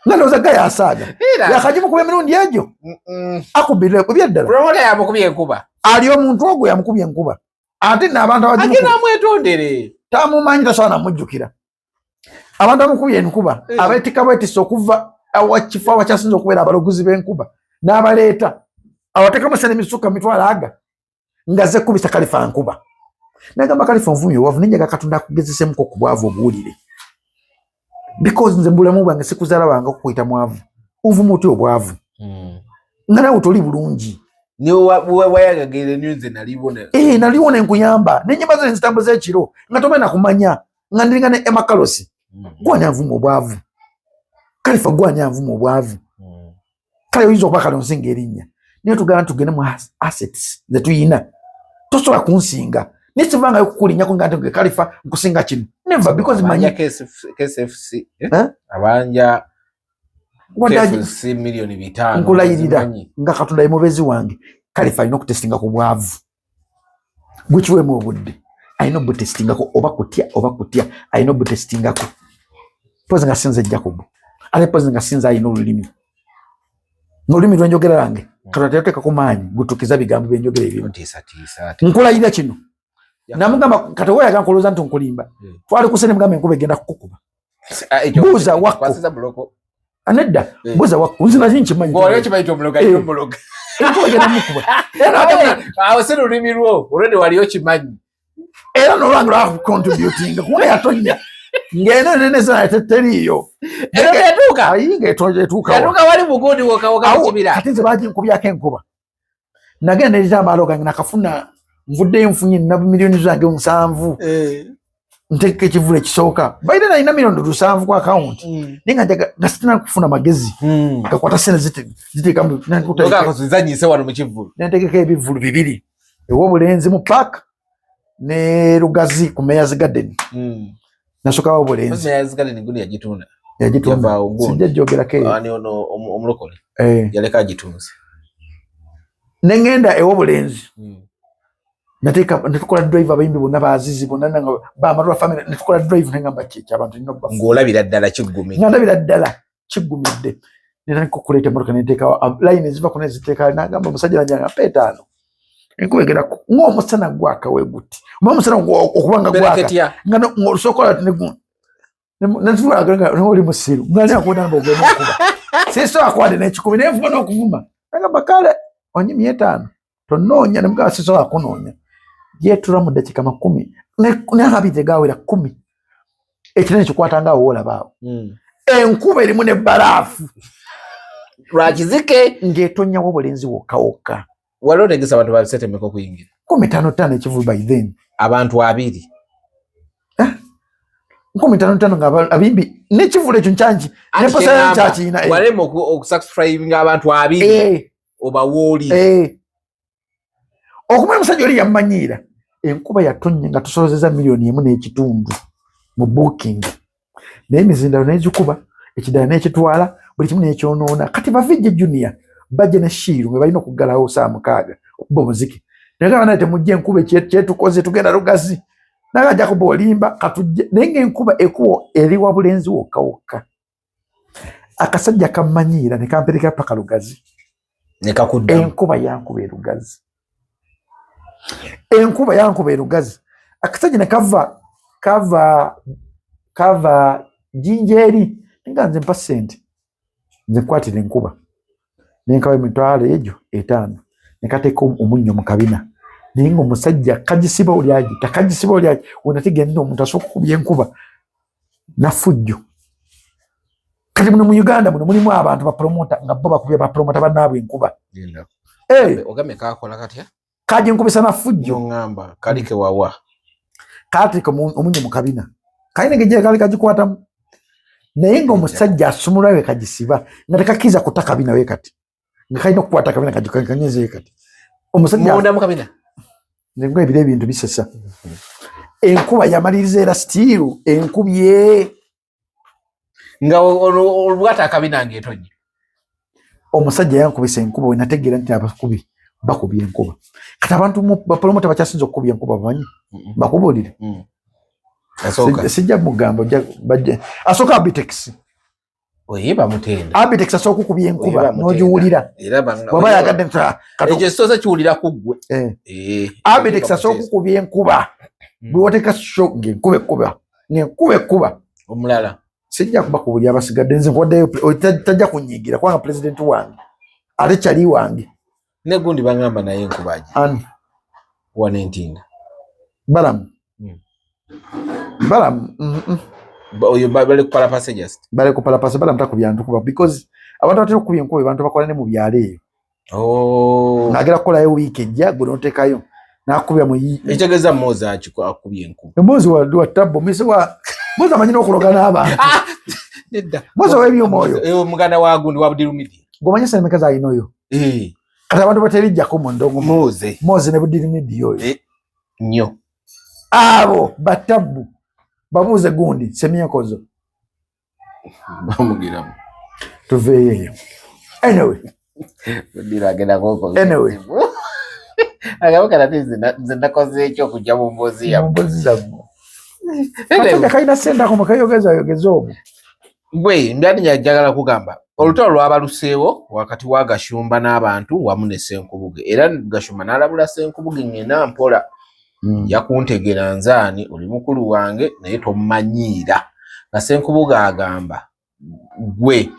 naloza gaya asaga yakajimu kuba mirundi yajo akubire kubyaddala promoter ya mukubye enkuba aliyo muntu ogwo ya mukubye enkuba ate nabantu abajimu akina mwetondere tamumanyi tasana mujjukira abantu amukubye enkuba abetika bwetiso kuva awachifa wachasinzo kubera abaloguzi b'enkuba n'abaleeta awateka musene misuka mitwala aga ngaze kubisa Khalifa enkuba nagamba Khalifa mvumye wavu ninjaga katunda kugezese muko kubwavu obuulire because nze mbulemu bwange sikuzala banga kuita mwavu uvumu ti obwavu ngana utoli bulungi ni wayagagire news nalibona naliwona enkuyamba nenyimba ze nzitambo z'ekiro ngatome nakumanya ngandingane emakalosi gwanya avumu obwavu Khalifa gwanya avumu obwavu kale wizo kwa kalonsinga erinnya niyo tugana tugene mu assets zetuyina tosobola kunsinga nisivanga yokukulinya ko ngante Khalifa nkusinga kino never because manya KSFC abanja KSFC milioni 5 nkulayirira nga katunda imobezi wange Khalifa ino kutestinga ku bwavu gwichwe mu obudde ayino butestinga ko oba kutya ayino butestinga ko poza nga sinze Jacob ale poza nga sinze ayino olulimi n'olulimi lwenjogera lange katateeka ku maanyi gutukiza bigambo byenjogera ebyo nkulayirira kino namugamba kati weyaga nkoloza nti nkulimba twali kusene mugamba enkuba egenda kukukuba buuza wakko anedda buuza wakko nzina kinkimanyi enkuba egenda mukuba awo se lulimi lwo olwedde waliyo kimanyi era n'olwange lwakucontributinga kuba yatonya ngeno neneza teriyo etuka ayinga etuka wali mugudi wokawoka kibira kati nze baji nkubyako enkuba nagenda erita amaalo gange nakafuna nvuddeyo nfunye na milioni zange 7 nteke ekivulu ekisooka baina nalina milioni 7 ku account ninga nga sitina kufuna magezi gakwata sente zitezanyise wano mu kivulu nentegeka ebivulu 2 ew'obulenzi mu park ne Lugazi ku Mayor's Garden nasoka obulenzi Mayor's Garden gundi yagitunda sijja jjogerako ani ono omulokole yaleka agitunze nengenda ew'obulenzi nateeka netukola drive abayimbi bonna bazizi bonna nanga bamalwa family netukola drive nengamba kiki abantu nino bafu ng'olabira ddala kiggumi ng'olabira ddala kiggumidde nera nkukuleeta emmotoka neteeka line eziva ku neziteeka nagamba omusajja nanjanga mpa 5 enkuba egenda ng'omusana gwaka weguti oba omusana okubanga gwaka nga olusokola oli musiru ngani akuona namba ogenda okuba siso akwade n'ekikumi nevuba n'okuvuma nagamba kale onyimye 5 tonoonya nemugaba siso akunoonya yetula mu dakika 10 n'akabiri gawera 10 ekinene kikwatanga awo olabaawo enkuba erimu n'ebbalaafu lwakizike ng'etonyawo obulenzi wokka waliwo negesa abantu babisetemeka okuyingira 15 ekivulu by then abantu 2 5,500 nga abimbi n'ekivulo ekyo nkyangi neposa kyakina walema okusubscribinga abantu 2 obawooli okumanya omusajja oli yammanyiira enkuba yatonnya nga tusolozeza $1.5 mu booking naye emizindalo n'egikuba ekidala n'ekitwala buli kimu n'ekyonoona kati bavijje junior bajje ne shiiru bwe balina okuggalawo 6 okuba omuziki naye nga temujja enkuba kyetukoze tugenda Lugazi nagajja kuba olimba katujje naye ng'enkuba ekuwo eri wa bulenzi wokka wokka akasajja kammanyiira ne kampereka paka Lugazi ne kakuddamu enkuba yankuba e Lugazi akasajja ne kava jinjeeri nga nze mpa ssente nze nkwatira enkuba nenkawa emitwalo egyo 5 ne kateeka omunnyo mu kabina naye ng'omusajja kagisiba oli agi takagisiba oli agi wenatigenda omuntu asooka okukubya enkuba nafujjo kati muno mu Uganda muno mulimu abantu bapromota nga bo bakubya bapromota bannaabwe enkuba ogame kakola katya kaje nkubisa nafujjo ngamba kalike wawa kateeka omunnyo mu kabina kalina ng'ejja kali kagikwatamu naye ng'omusajja asumulwa we kagisiba nga tekakkiriza kuta kabina we kati nga kalina okukwata kabina kagikanyeze kati omusajja munda mu kabina nengo ebire ebintu bisesa enkuba yamaliriza era still enkubye nga olwata kabina ngetonye omusajja yankubisa enkuba we nategeera nti abakubi bakubye enkuba kati abantu bapromota bakyasinza okukubya enkuba bamanyi bakubulire sijja mugamba asooka Abitex oyeba mutenda Abitex asooka okukubya enkuba n'ogiwulira waba yagadde ekyo kisoza kiwulira kuggwe Abitex asooka okukubya enkuba bwe wateeka shock ng'enkuba ekkuba omulala sijja kubakubulya abasigadde nze nkuwaddeyo tajja kunyigira kubanga pulezidenti wange ate kyali wange ne gundi bangamba naye enkubaji ani wanentinda Balamu oyo bale kupala passengers bale kupala passengers Balamu takubya ntukuba because abantu batera okubya enkuba abantu bakola ne mu byalo eyo nagera kukolayo wiiki ejja gwe n'oteekayo n'akubya mu ekitegeza Mozi akubya enkuba Mozi wa tabbo Mozi amanyi n'okuloga n'abantu nedda Mozi w'ebyuma oyo muganda wa gundi wa Budirimidi gwomanyi sente zalina oyo kati abantu baterijjako mu ndongo Mozi ne Budirimidi oyo nnyo abo batabbu babuuze gundi semyekozo bamugiramu tuveeyo anyway agabukana nze nakoze ekyo okujja mu mboozi zammwe kalina sente ako mukayogeza obwo gwe mbyani njagala kugamba olutalo lwaba luseewo wakati wa Gashumba n'abantu wamu ne Ssenkubuge era Gashumba n'alabula Ssenkubuge ng'ena mpola yakuntegera nzaani oli mukulu wange naye tomanyiira nga Ssenkubuge agamba gwe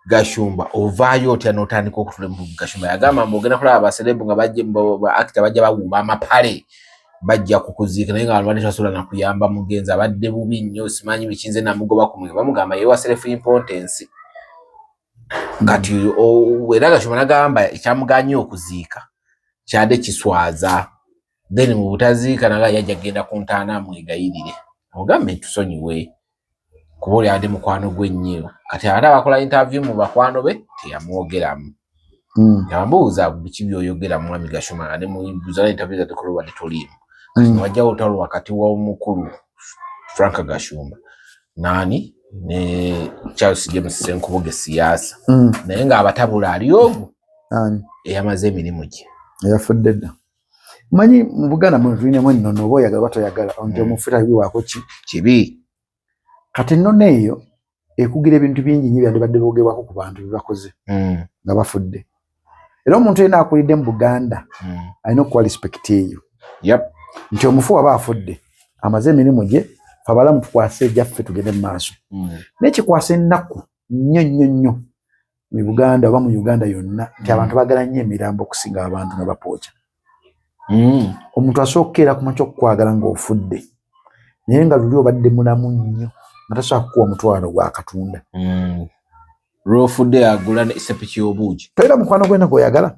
Gashumba ovaayo otya n'otandika okutula mu Gashumba yagamba mbogenda kulaba abaserebu nga bajje actor bajja bawuba amapale bajja kukuziika naye nga balwadde tasobola na kuyamba mugenzi abadde bubi nnyo simanyi bikinze namugoba ku mwenge bamugamba yewa self importance kati era Gashumba nagamba ekyamuganya okuziika kyadde kiswaza then mu butaziika naga yajja genda ku ntaana mwegayirire ogambe tusonyiwe kuba oli ade mukwano gwe nnyo kati ate abakola interview mu bakwano be teyamwogeramu yamubuuza biki byoyogera mwami Gashumba ade mubuuza interview za tukolo wadde toliimu wajja otalo wakati w'omukulu Frank Gashumba nani ne Charles James Ssenkubuge siyaasa naye nga abatabula ali omu eyamaze emirimu gye eyafudde dda manyi mu Buganda mu tulinamu ennono oba oyagala batoyagala nti omufuta biwaako kibi kati ennono eyo ekugira ebintu bingi nnyo byandibadde boogerwako ku bantu bebakoze nga bafudde era omuntu yenna akulidde mu Buganda alina okuwa respect eyo nti omufu aba afudde amaze emirimu gye fe abalamu tukwase ejjaffe tugende mu maaso n'ekikwasa ennaku nnyo mu Buganda oba mu Uganda yonna nti abantu bagala nnyo emirambo okusinga abantu nga bapookya omuntu asookeera ku makya okukwagala ng'ofudde naye nga luli obadde mulamu nnyo nga tasobola kukuwa omutwalo gwa Katonda lw'ofudde agula esepiki y'obuugi toyina mukwano gwena gw'oyagala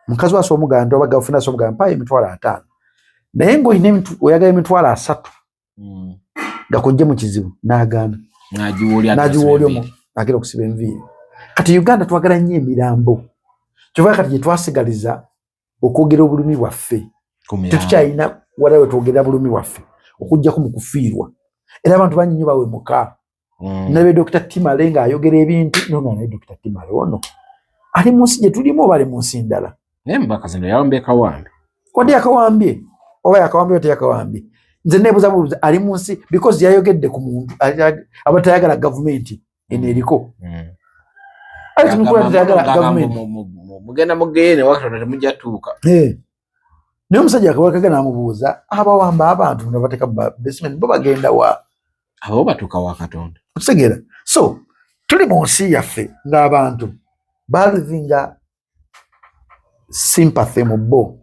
mukazi waase omuganda oba gafuna ase omuganda mpaayo emitwalo 5 naye ng'olina oyagala emitwalo 3 gakojje mu kizibu n'agaana nagiwoolya mu agera okusiba enviiri. Kati Uganda twagala nnyo emirambo kyova kati gye twasigaliza okwogera obulumi bwaffe tetukyalina walawe twogera bulumi bwaffe okujjako mu kufiirwa era abantu bangi nnyo bawemuka. Nabe Dr. Timale ng'ayogera ebintu naye Dr. Timale ono ali mu nsi gye tulimu oba ali mu nsi ndala? Mbakazino yawambye Kawambe wadde yakawambye oba yakawambye oba teyakawambye. Nze neebuuza ali mu nsi because yayogedde ku muntu abatayagala gavumenti eno eriko. Mugenda mugeene wakati temujja tuuka. Naye omusajja akawakaga n'amubuuza abawamba abantu nga bateeka mu basement bo bagenda wa? Abo batuuka wa Katonda. Otegeera? So tuli mu nsi yaffe ng'abantu balivinga sympathy mu bo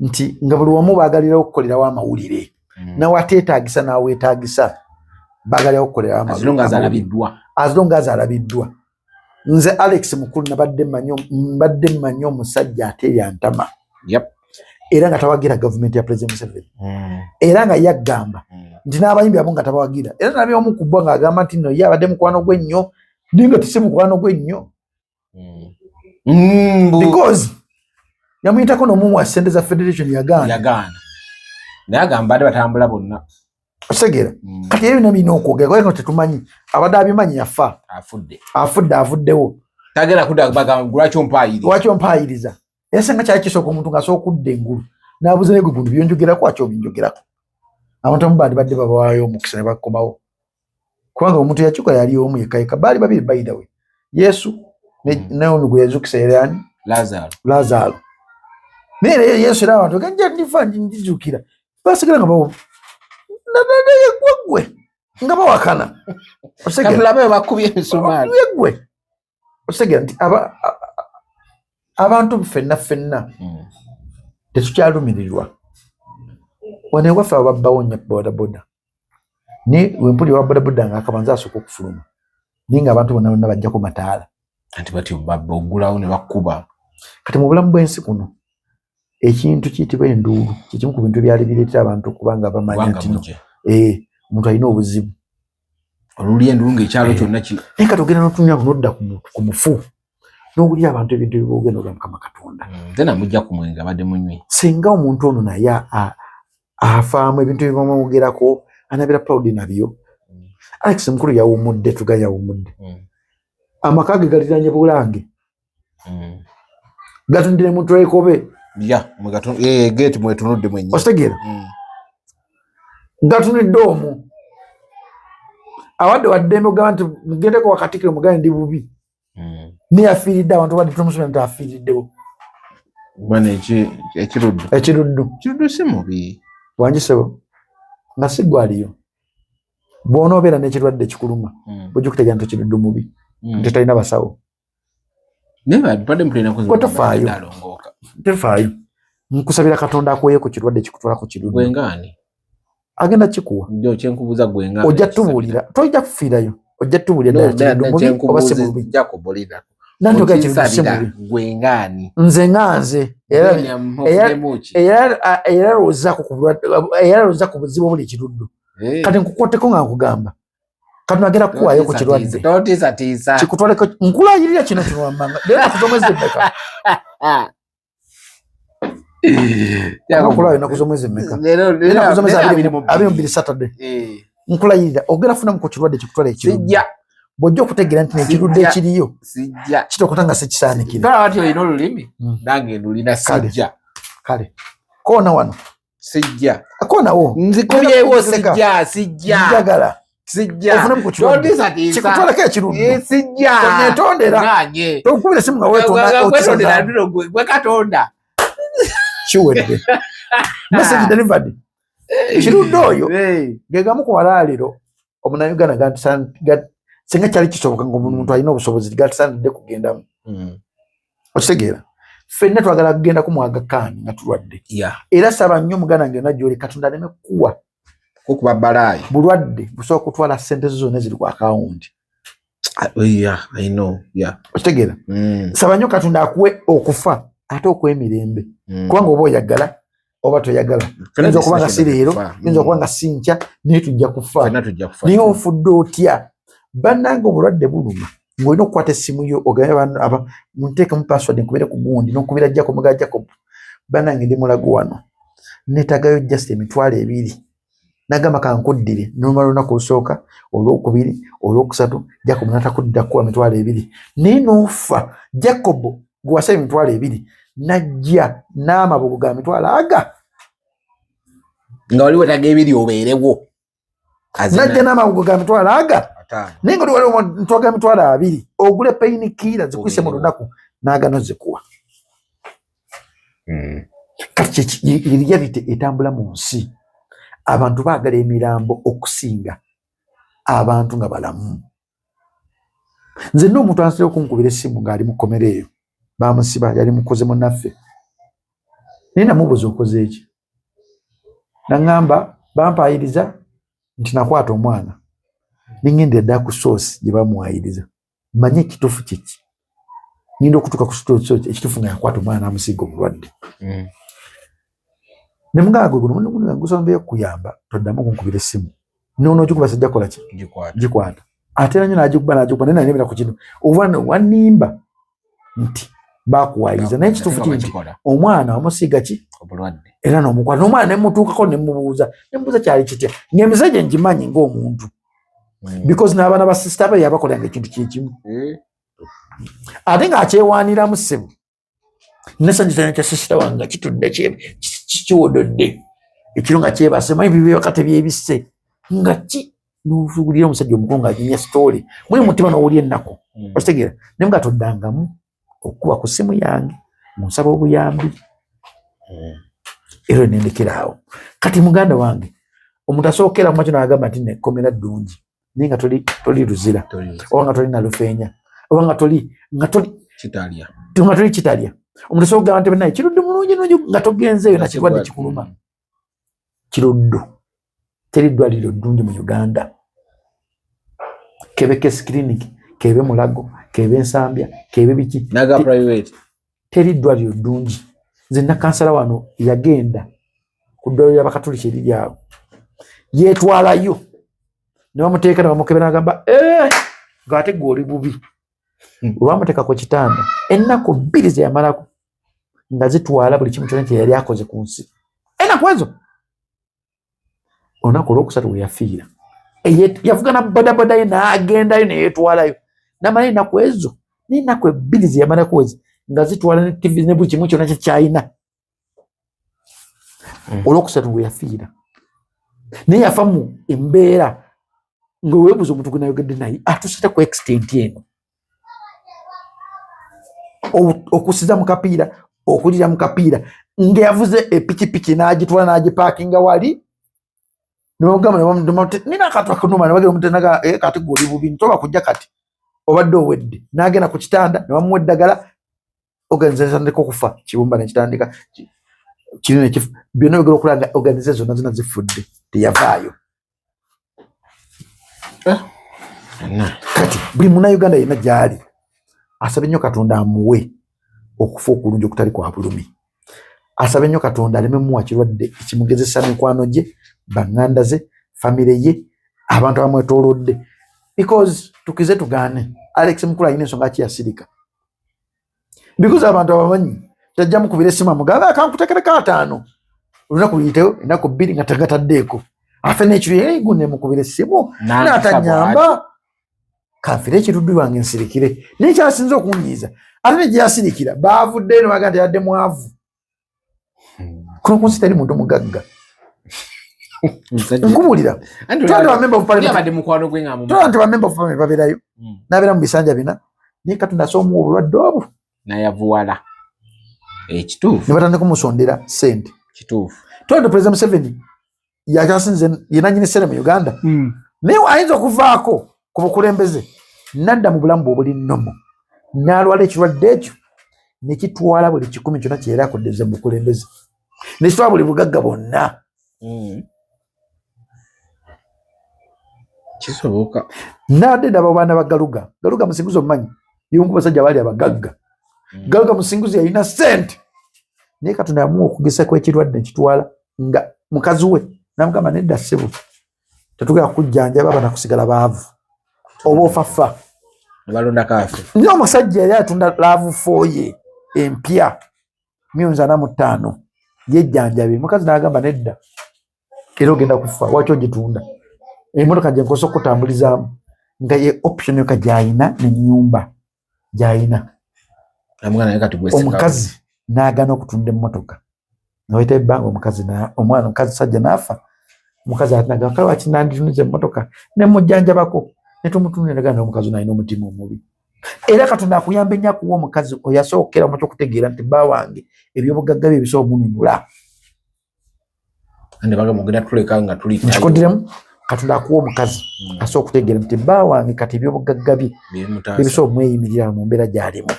nti nga buli wamu baagalira okukolerawo amawulire nawateetaagisa n'aweetaagisa baagalira okukolerawo amawulire as long as alabiddwa. Nze Alex mukulu mbadde mmanyi omusajja ateerya ntama era nga tawagira gavumenti ya President Museveni era nga yaggamba nti n'abayimbi abo nga tabawagira era nabye omu ku bo ng'agamba nti nno ye abadde mukwano gwe nnyo naye nga tisi mukwano gwe nnyo because yamuyitako n'omumu wa ssente za Federation yagaana naye agamba badde batambula bonna. Otegeera? Kati ebyo nabina okwogera kubanga tetumanyi abadde abimanyi yafa avuddewo tagenda kudda lwaki ompaayiriza esenga kyali kisooka omuntu ng'asooka okudda engulu n'abuuza ne gwe gundu byonjogerako aki obinjogerako. Abantu amu badde babawaayo omukisa ne bakomawo kubanga omuntu eyakikola yali omu yekka baali babiri by the way Yesu ne ono gwe yazukisa era ani Lazaro. Naye Yesu era abantu ganja ndifa njijukira basigala nga bawo gwe nga bawakana. Osegeera bakubye emisumaali gwe osegeera nti abantu ffenna tetukyalumirirwa wano ewaffe ababbawo nnyo bodaboda ni wempuli wa bodaboda ng'akabanza asooka okufuluma naye ng'abantu bonna bajjako mataala anti bati babba ogulawo ne bakkuba. Kati mu bulamu bw'ensi kuno ekintu kiyitibwa enduulu kikimu ku bintu ebyali bireetera abantu kubanga bamanya nti omuntu alina obuzibu oluli enduulu ng'ekyalo kyonna naye kati ogenda n'otunya kunodda ku mufu n'owulira abantu ebintu ebiboogenda olwa Mukama Katonda nze namujja ku mwenge abadde munywi. Singa omuntu ono naye afaamu ebintu ebibamwogerako anabeera proud nabyo. Alex mukulu yawummudde tugaya yawummudde amaka ge galiranye Bulange gatundire mu twekobe gate mwetunudde mwenye ostegeera gatunidde omu awadde waddembe ogamba nti mugendeko wakatikiro mugaye ndi bubi naye afiiridde abantu badde tumusomera nti afiiriddewo bwana ekiruddu si mubi wanjisebo nga si gwaliyo bw'onoobeera n'ekirwadde kikuluma bujja okutegeera nti ekiruddu mubi nti talina basawo tefaayo nkusabira Katonda akweyo ku kirwadde kikutwala ku kiruddu agenda kikuwa ojja tubuulira tojja kufiirayo ojja tubuulira ddala kiruddu mubi oba si mubi nanti ogera kiruddu si mubi nze nga nze eyalowooza ku buzibu obuli ekiruddu kati nkukwateko nga nkugamba Katonda agenda kukuwaayo ku kirwadde kikutwaleko nkulayirira kino kinwammanga leero nakuza omwezi emmeka nakuza omwezi emmeka nakuza omwezi 22 Saturday nkulayirira ogenda funamu ku kirwadde kikutwala ekiruddu bw'ojja okutegeera nti nekirudde ekiriyo kitokota nga sikisaanikira kale koona wano koonawo nzikubyewo sijjagala ofunamu ku kirwadde kikutwalako ekiruddu netondera tokubira simu nga wetonda kiwedde message delivered kirudde oyo gegamu ku malaaliro omunayuganda singa kyali kisoboka ng'omuntu alina obusobozi gatisaanidde kugendamu okitegeera ffenna twagala kugenda ku Aga Khan nga tulwadde era saba nnyo muganda ngenda gy'oli Katonda aleme kukuwa kukuba balaayi bulwadde busobola kutwala ssente zo zonna eziri ku akawunti okitegeera saba nnyo Katonda akuwe okufa ate okwemirembe kubanga oba oyagala oba toyagala yinza okuba nga si leero yinza okuba nga si nkya naye tujja kufa naye ofudde otya bannange obulwadde buluma ng'olina okukwata essimu yo ogabe munteekemu password nkubire ku gundi n'okubira Jacob muga Jacob bannange ndi mulago wano neetagayo just $2,000 nagamba kankuddire n'omala olunaku olusooka olwokubiri olwokusatu Jacob n'atakuddira kuwa $2,000 naye n'ofa Jacob gwe wasaba $2,000 najja n'amabugu ga $2,000 nga wali wetaga ebiri obeerewo najja n'amabugu ga $2,000 naye nga oli waliwo ntwaga $2,000 ogule painkiller zikwise mu lunaku n'agano zikuwa kati reality etambula mu nsi abantu baagala emirambo okusinga abantu nga balamu nze n'omuntu ansira okunkubira essimu ng'ali mu kkomera eyo bamusiba yali mukoze munnaffe naye namubuuza okoze eki naŋŋamba bampayiriza nti nakwata omwana ningendera ddala ku source gye bamuwayiriza manye ekituufu kiki ngenda okutuuka ku source ekituufu nga yakwata omwana namusiiga obulwadde ne mugamba gwe guno gusombeyo okuyamba toddamu okunkubira essimu noonogikuba sajja kukola ki gikwata ate nanyo n'agikuba naye nanemera ku kino wanimba nti bakuwayiriza naye ekituufu kiri nti omwana wamusiiga ki era n'omukwata n'omwana nemutuukako nemubuuza kyali kitya ng'emize gye ngimanyi ng'omuntu because n'abaana ba sisita be yabakolanga ekintu kyekimu ate ng'akyewaaniramu ssebo nesanyisa kya sisita wange kitudde kiwododde ekiro nga kyebase manyi bibaka tebyebisse nga ki n'ofuulira omusajja omukulu ng'aginya sitooli muli mutima n'owulya ennaku okitegeera naye nga toddangamu okuba ku ssimu yange munsaba obuyambi era nendekera awo kati muganda wange omuntu asookera mu kino agamba nti nekkomera ddungi naye nga toli luzira oba nga toli nalufeenya oba nga toli kitalya omuntu asookugamba nti naye kiruddu mulungi nga togenzeeyo nakirwadde kikuluma kiruddu teri ddwaliro ddungi mu Uganda kebe Case Clinic kebe Mulago kebe Nsambya kebe biki teri ddwaliro ddungi nze nakansala wano yagenda ku ddwaliro ly'Abakatoliki eriri awo yeetwalayo ne bamuteeka ne bamukebera n'agamba ng'ate gwe oli bubi olwamuteeka ku kitanda ennaku 2 ze yamalako nga zitwala buli kimu kyonna kye yali akoze ku nsi ennaku ezo olunaku olwokusatu we yafiira yavugana bodaboda ye n'agendayo ne yeetwalayo namala ennaku ezo n'ennaku 2 ze yamalako ezo nga zitwala ne TV ne buli kimu kyonna kye kyalina olwokusatu we yafiira naye yafa mu embeera nga weebuuza omuntu gwe nayogedde naye atusite ku extent eno okusiza mu kapiira okulira mu kapiira ng'eyavuze epikipiki n'agitwala n'agipaakinga wali nogamba nina akatu akanuma nebagira omutenaga kati gwe oli bubi ntoba kujja kati obadde owedde n'agenda ku kitanda ne bamuwa eddagala organization etandika okufa kibumba nekitandika kinene kifu byonna bigera okulanga organization zonna zifudde teyavaayo kati buli munnayuganda yenna gy'ali asaba ennyo Katonda amuwe okufa okulungi okutali kwa bulumi asaba ennyo Katonda aleme muwa kirwadde ekimugezesa mikwano gye baŋŋanda ze famire ye abantu abamwetoolodde because tukize tugaane Alex mukulu alina ensonga ki yasirika because abantu abamanyi tajja mukubira essimu amugambe akankutekereko 5 olunaku luyiteyo ennaku 2 nga tagataddeeko afe n'ekiro gune mukubira essimu n'atanyamba kanfire ekiruddu wange nsirikire naye kyasinze okunyiiza ate ne gyeyasirikira baavuddeyo ne baga nti yadde mwavu kuno ku nsi teri muntu mugagga nkubulira bamemba of parliament babeerayo n'abeera mu bisanja bina naye Katonda asoomuwa obulwadde obwo nayavuwala ekituufu ne batandika kumusondera ssente kituufu twende President Museveni yakyasinze yenanyini essere mu Uganda naye ayinza okuvaako ku bukulembeze nadda mu bulamu bwe obuli nnomo n'alwala ekirwadde ekyo nekitwala buli 10 kyonna kyera akoddeza mu bukulembeze nekitwala buli bugagga bwonna kisoboka nadde ndaba baana ba Galuga Musinguzi omumanyi yumu ku basajja baali abagagga Galuga Musinguzi yalina ssente naye Katonda yamuwa okugesako ekirwadde nekitwala nga mukazi we namugamba nedda ssebo tetugenda kukujjanjaba banakusigala baavu oba ofafa balonda kafe nyo omusajja yali atunda laavu foye empya 45 yejjanjabe mukazi n'agamba nedda era ogenda kufa waki ogitunda emmotoka gye nkosa okutambulizaamu nga ye option yoka gyayina n'ennyumba gyayina omukazi n'agaana okutunda emmotoka nga wayita ebbanga omukazi sajja n'afa omukazi atinaga kale waki nanditunuza emmotoka nemujjanjabako netumutundira omukazi nalina omutima omubi era Katonda akuyamba ennyo akuwa omukazi oyasookera mu ky'okutegeera nti bba wange ebyobugagga bye bisobola omununula nkikudiremu Katonda akuwa omukazi asobola okutegeera nti bba wange kati ebyobugagga bye bisobola omweyimirira mu mbeera gy'alimu.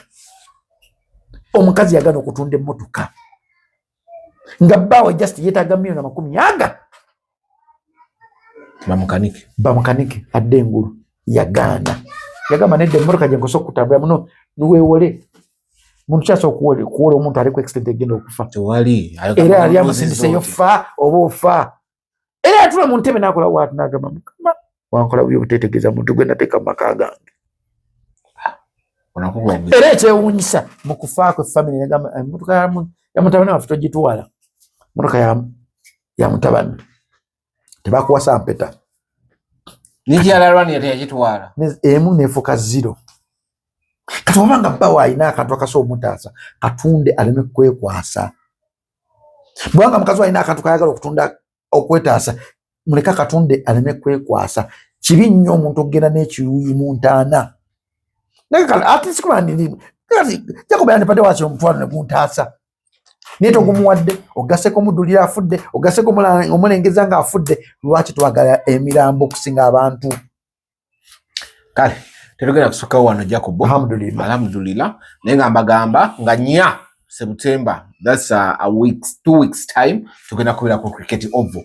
Omukazi yagaana okutunda emmotoka nga bbaawe just yeetaaga $1,000,000 yaga bamukanike adde engulu yagaana yagamba nedda emmotoka gye nkosa okutambula muno niweewole muntu kyasobola okuwola omuntu ali ku accident egenda okufa era yali amusindiseyo fa oba ofa era yatula mu ntebe n'akola waati n'agamba Mukama wankola bubi obuteetegeeza muntu gwe nateeka mu maka gange era ekyewuunyisa mu kufa kwe family yagamba emmotoka ya mutabani waffe togitwala emmotoka ya mutabani tebakuwasa mpeta emu nefuuka 0 kati obanga bbawo alina akantu akasobola omutaasa katunde aleme kwekwasa bwanga mukazi alina akantu kayagala okutunda okwetaasa muleka katunde aleme kwekwasa kibi nnyo omuntu okugenda n'ekiruyi mu ntaana ate sikumandiri jakubeera nepate wasi omutwalo neguntaasa naye togumuwadde ogaseko omudulira afudde ogaseko omulengeza nga afudde lwaki twagala emirambo okusinga abantu kale tetugenda kusukkawo wano Jacob alhamdulillah naye nga mbagamba nga 4 September that's a 2 weeks time tugenda kubeera ku Cricket Oval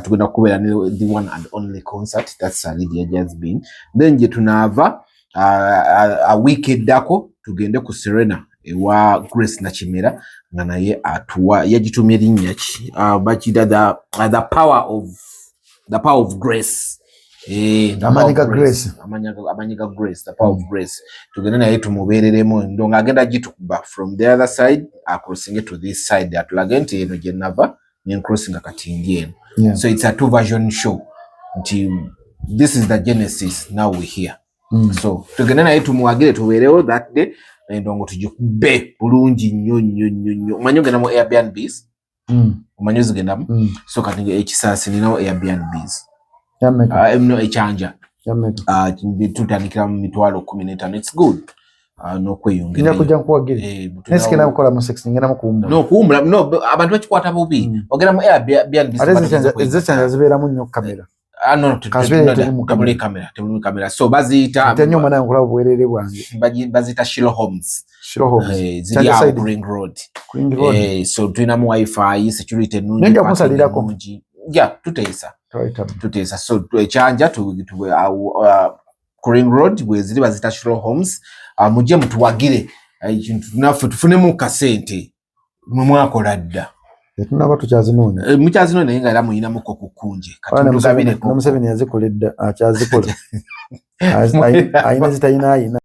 tugenda kubeera ne the one and only concert that's Lydia Jasmine then gye tunaava a week eddako tugende ku Serena ewa Grace Nakimera nga naye atuwa yagitumye erinnya ki bakida the power of grace amanyiga Grace the power of grace tugende naye tumubeereremu ndonga agenda gitukuba from the other side acrossing to this side atulage nti eno gye nava ne crossing akatingi eno so it's a 2 version show nti this is the genesis now we here so tugende naye tumuwagire tubeerewo that day ndongo tujikube bulungi nnyo omanyi ogenda mu Airbnbs omanyi ozigendamu so kati ekisaasi ninawo Airbnbs mno ekyanja tutandikira mu $15,000 it's good n'okweyongera kujja nkuwagire nesikenda mukola mu sex ngenda mukuwumula abantu bakikwata bubi ogenda mu Airbnbs ezekyanja zibeeramu nnyo kamera tebuli kamera so baziyita nnyo omwana nkola obwerere bwange baziyita Shiloh Homes ziri awo Green Road so tulinamu wifi security ennungi tuteesa so ekyanja Green Road bweziri baziyita Shiloh Homes mujje mutuwagire ekintu naffe tufunemu kasente mwe mwakola dda tunaba tukyazinoonya mukyazinoonya naye nga era muyinamuko kukunje Museveni yazikoledda akyazikola ayina zitayina ayina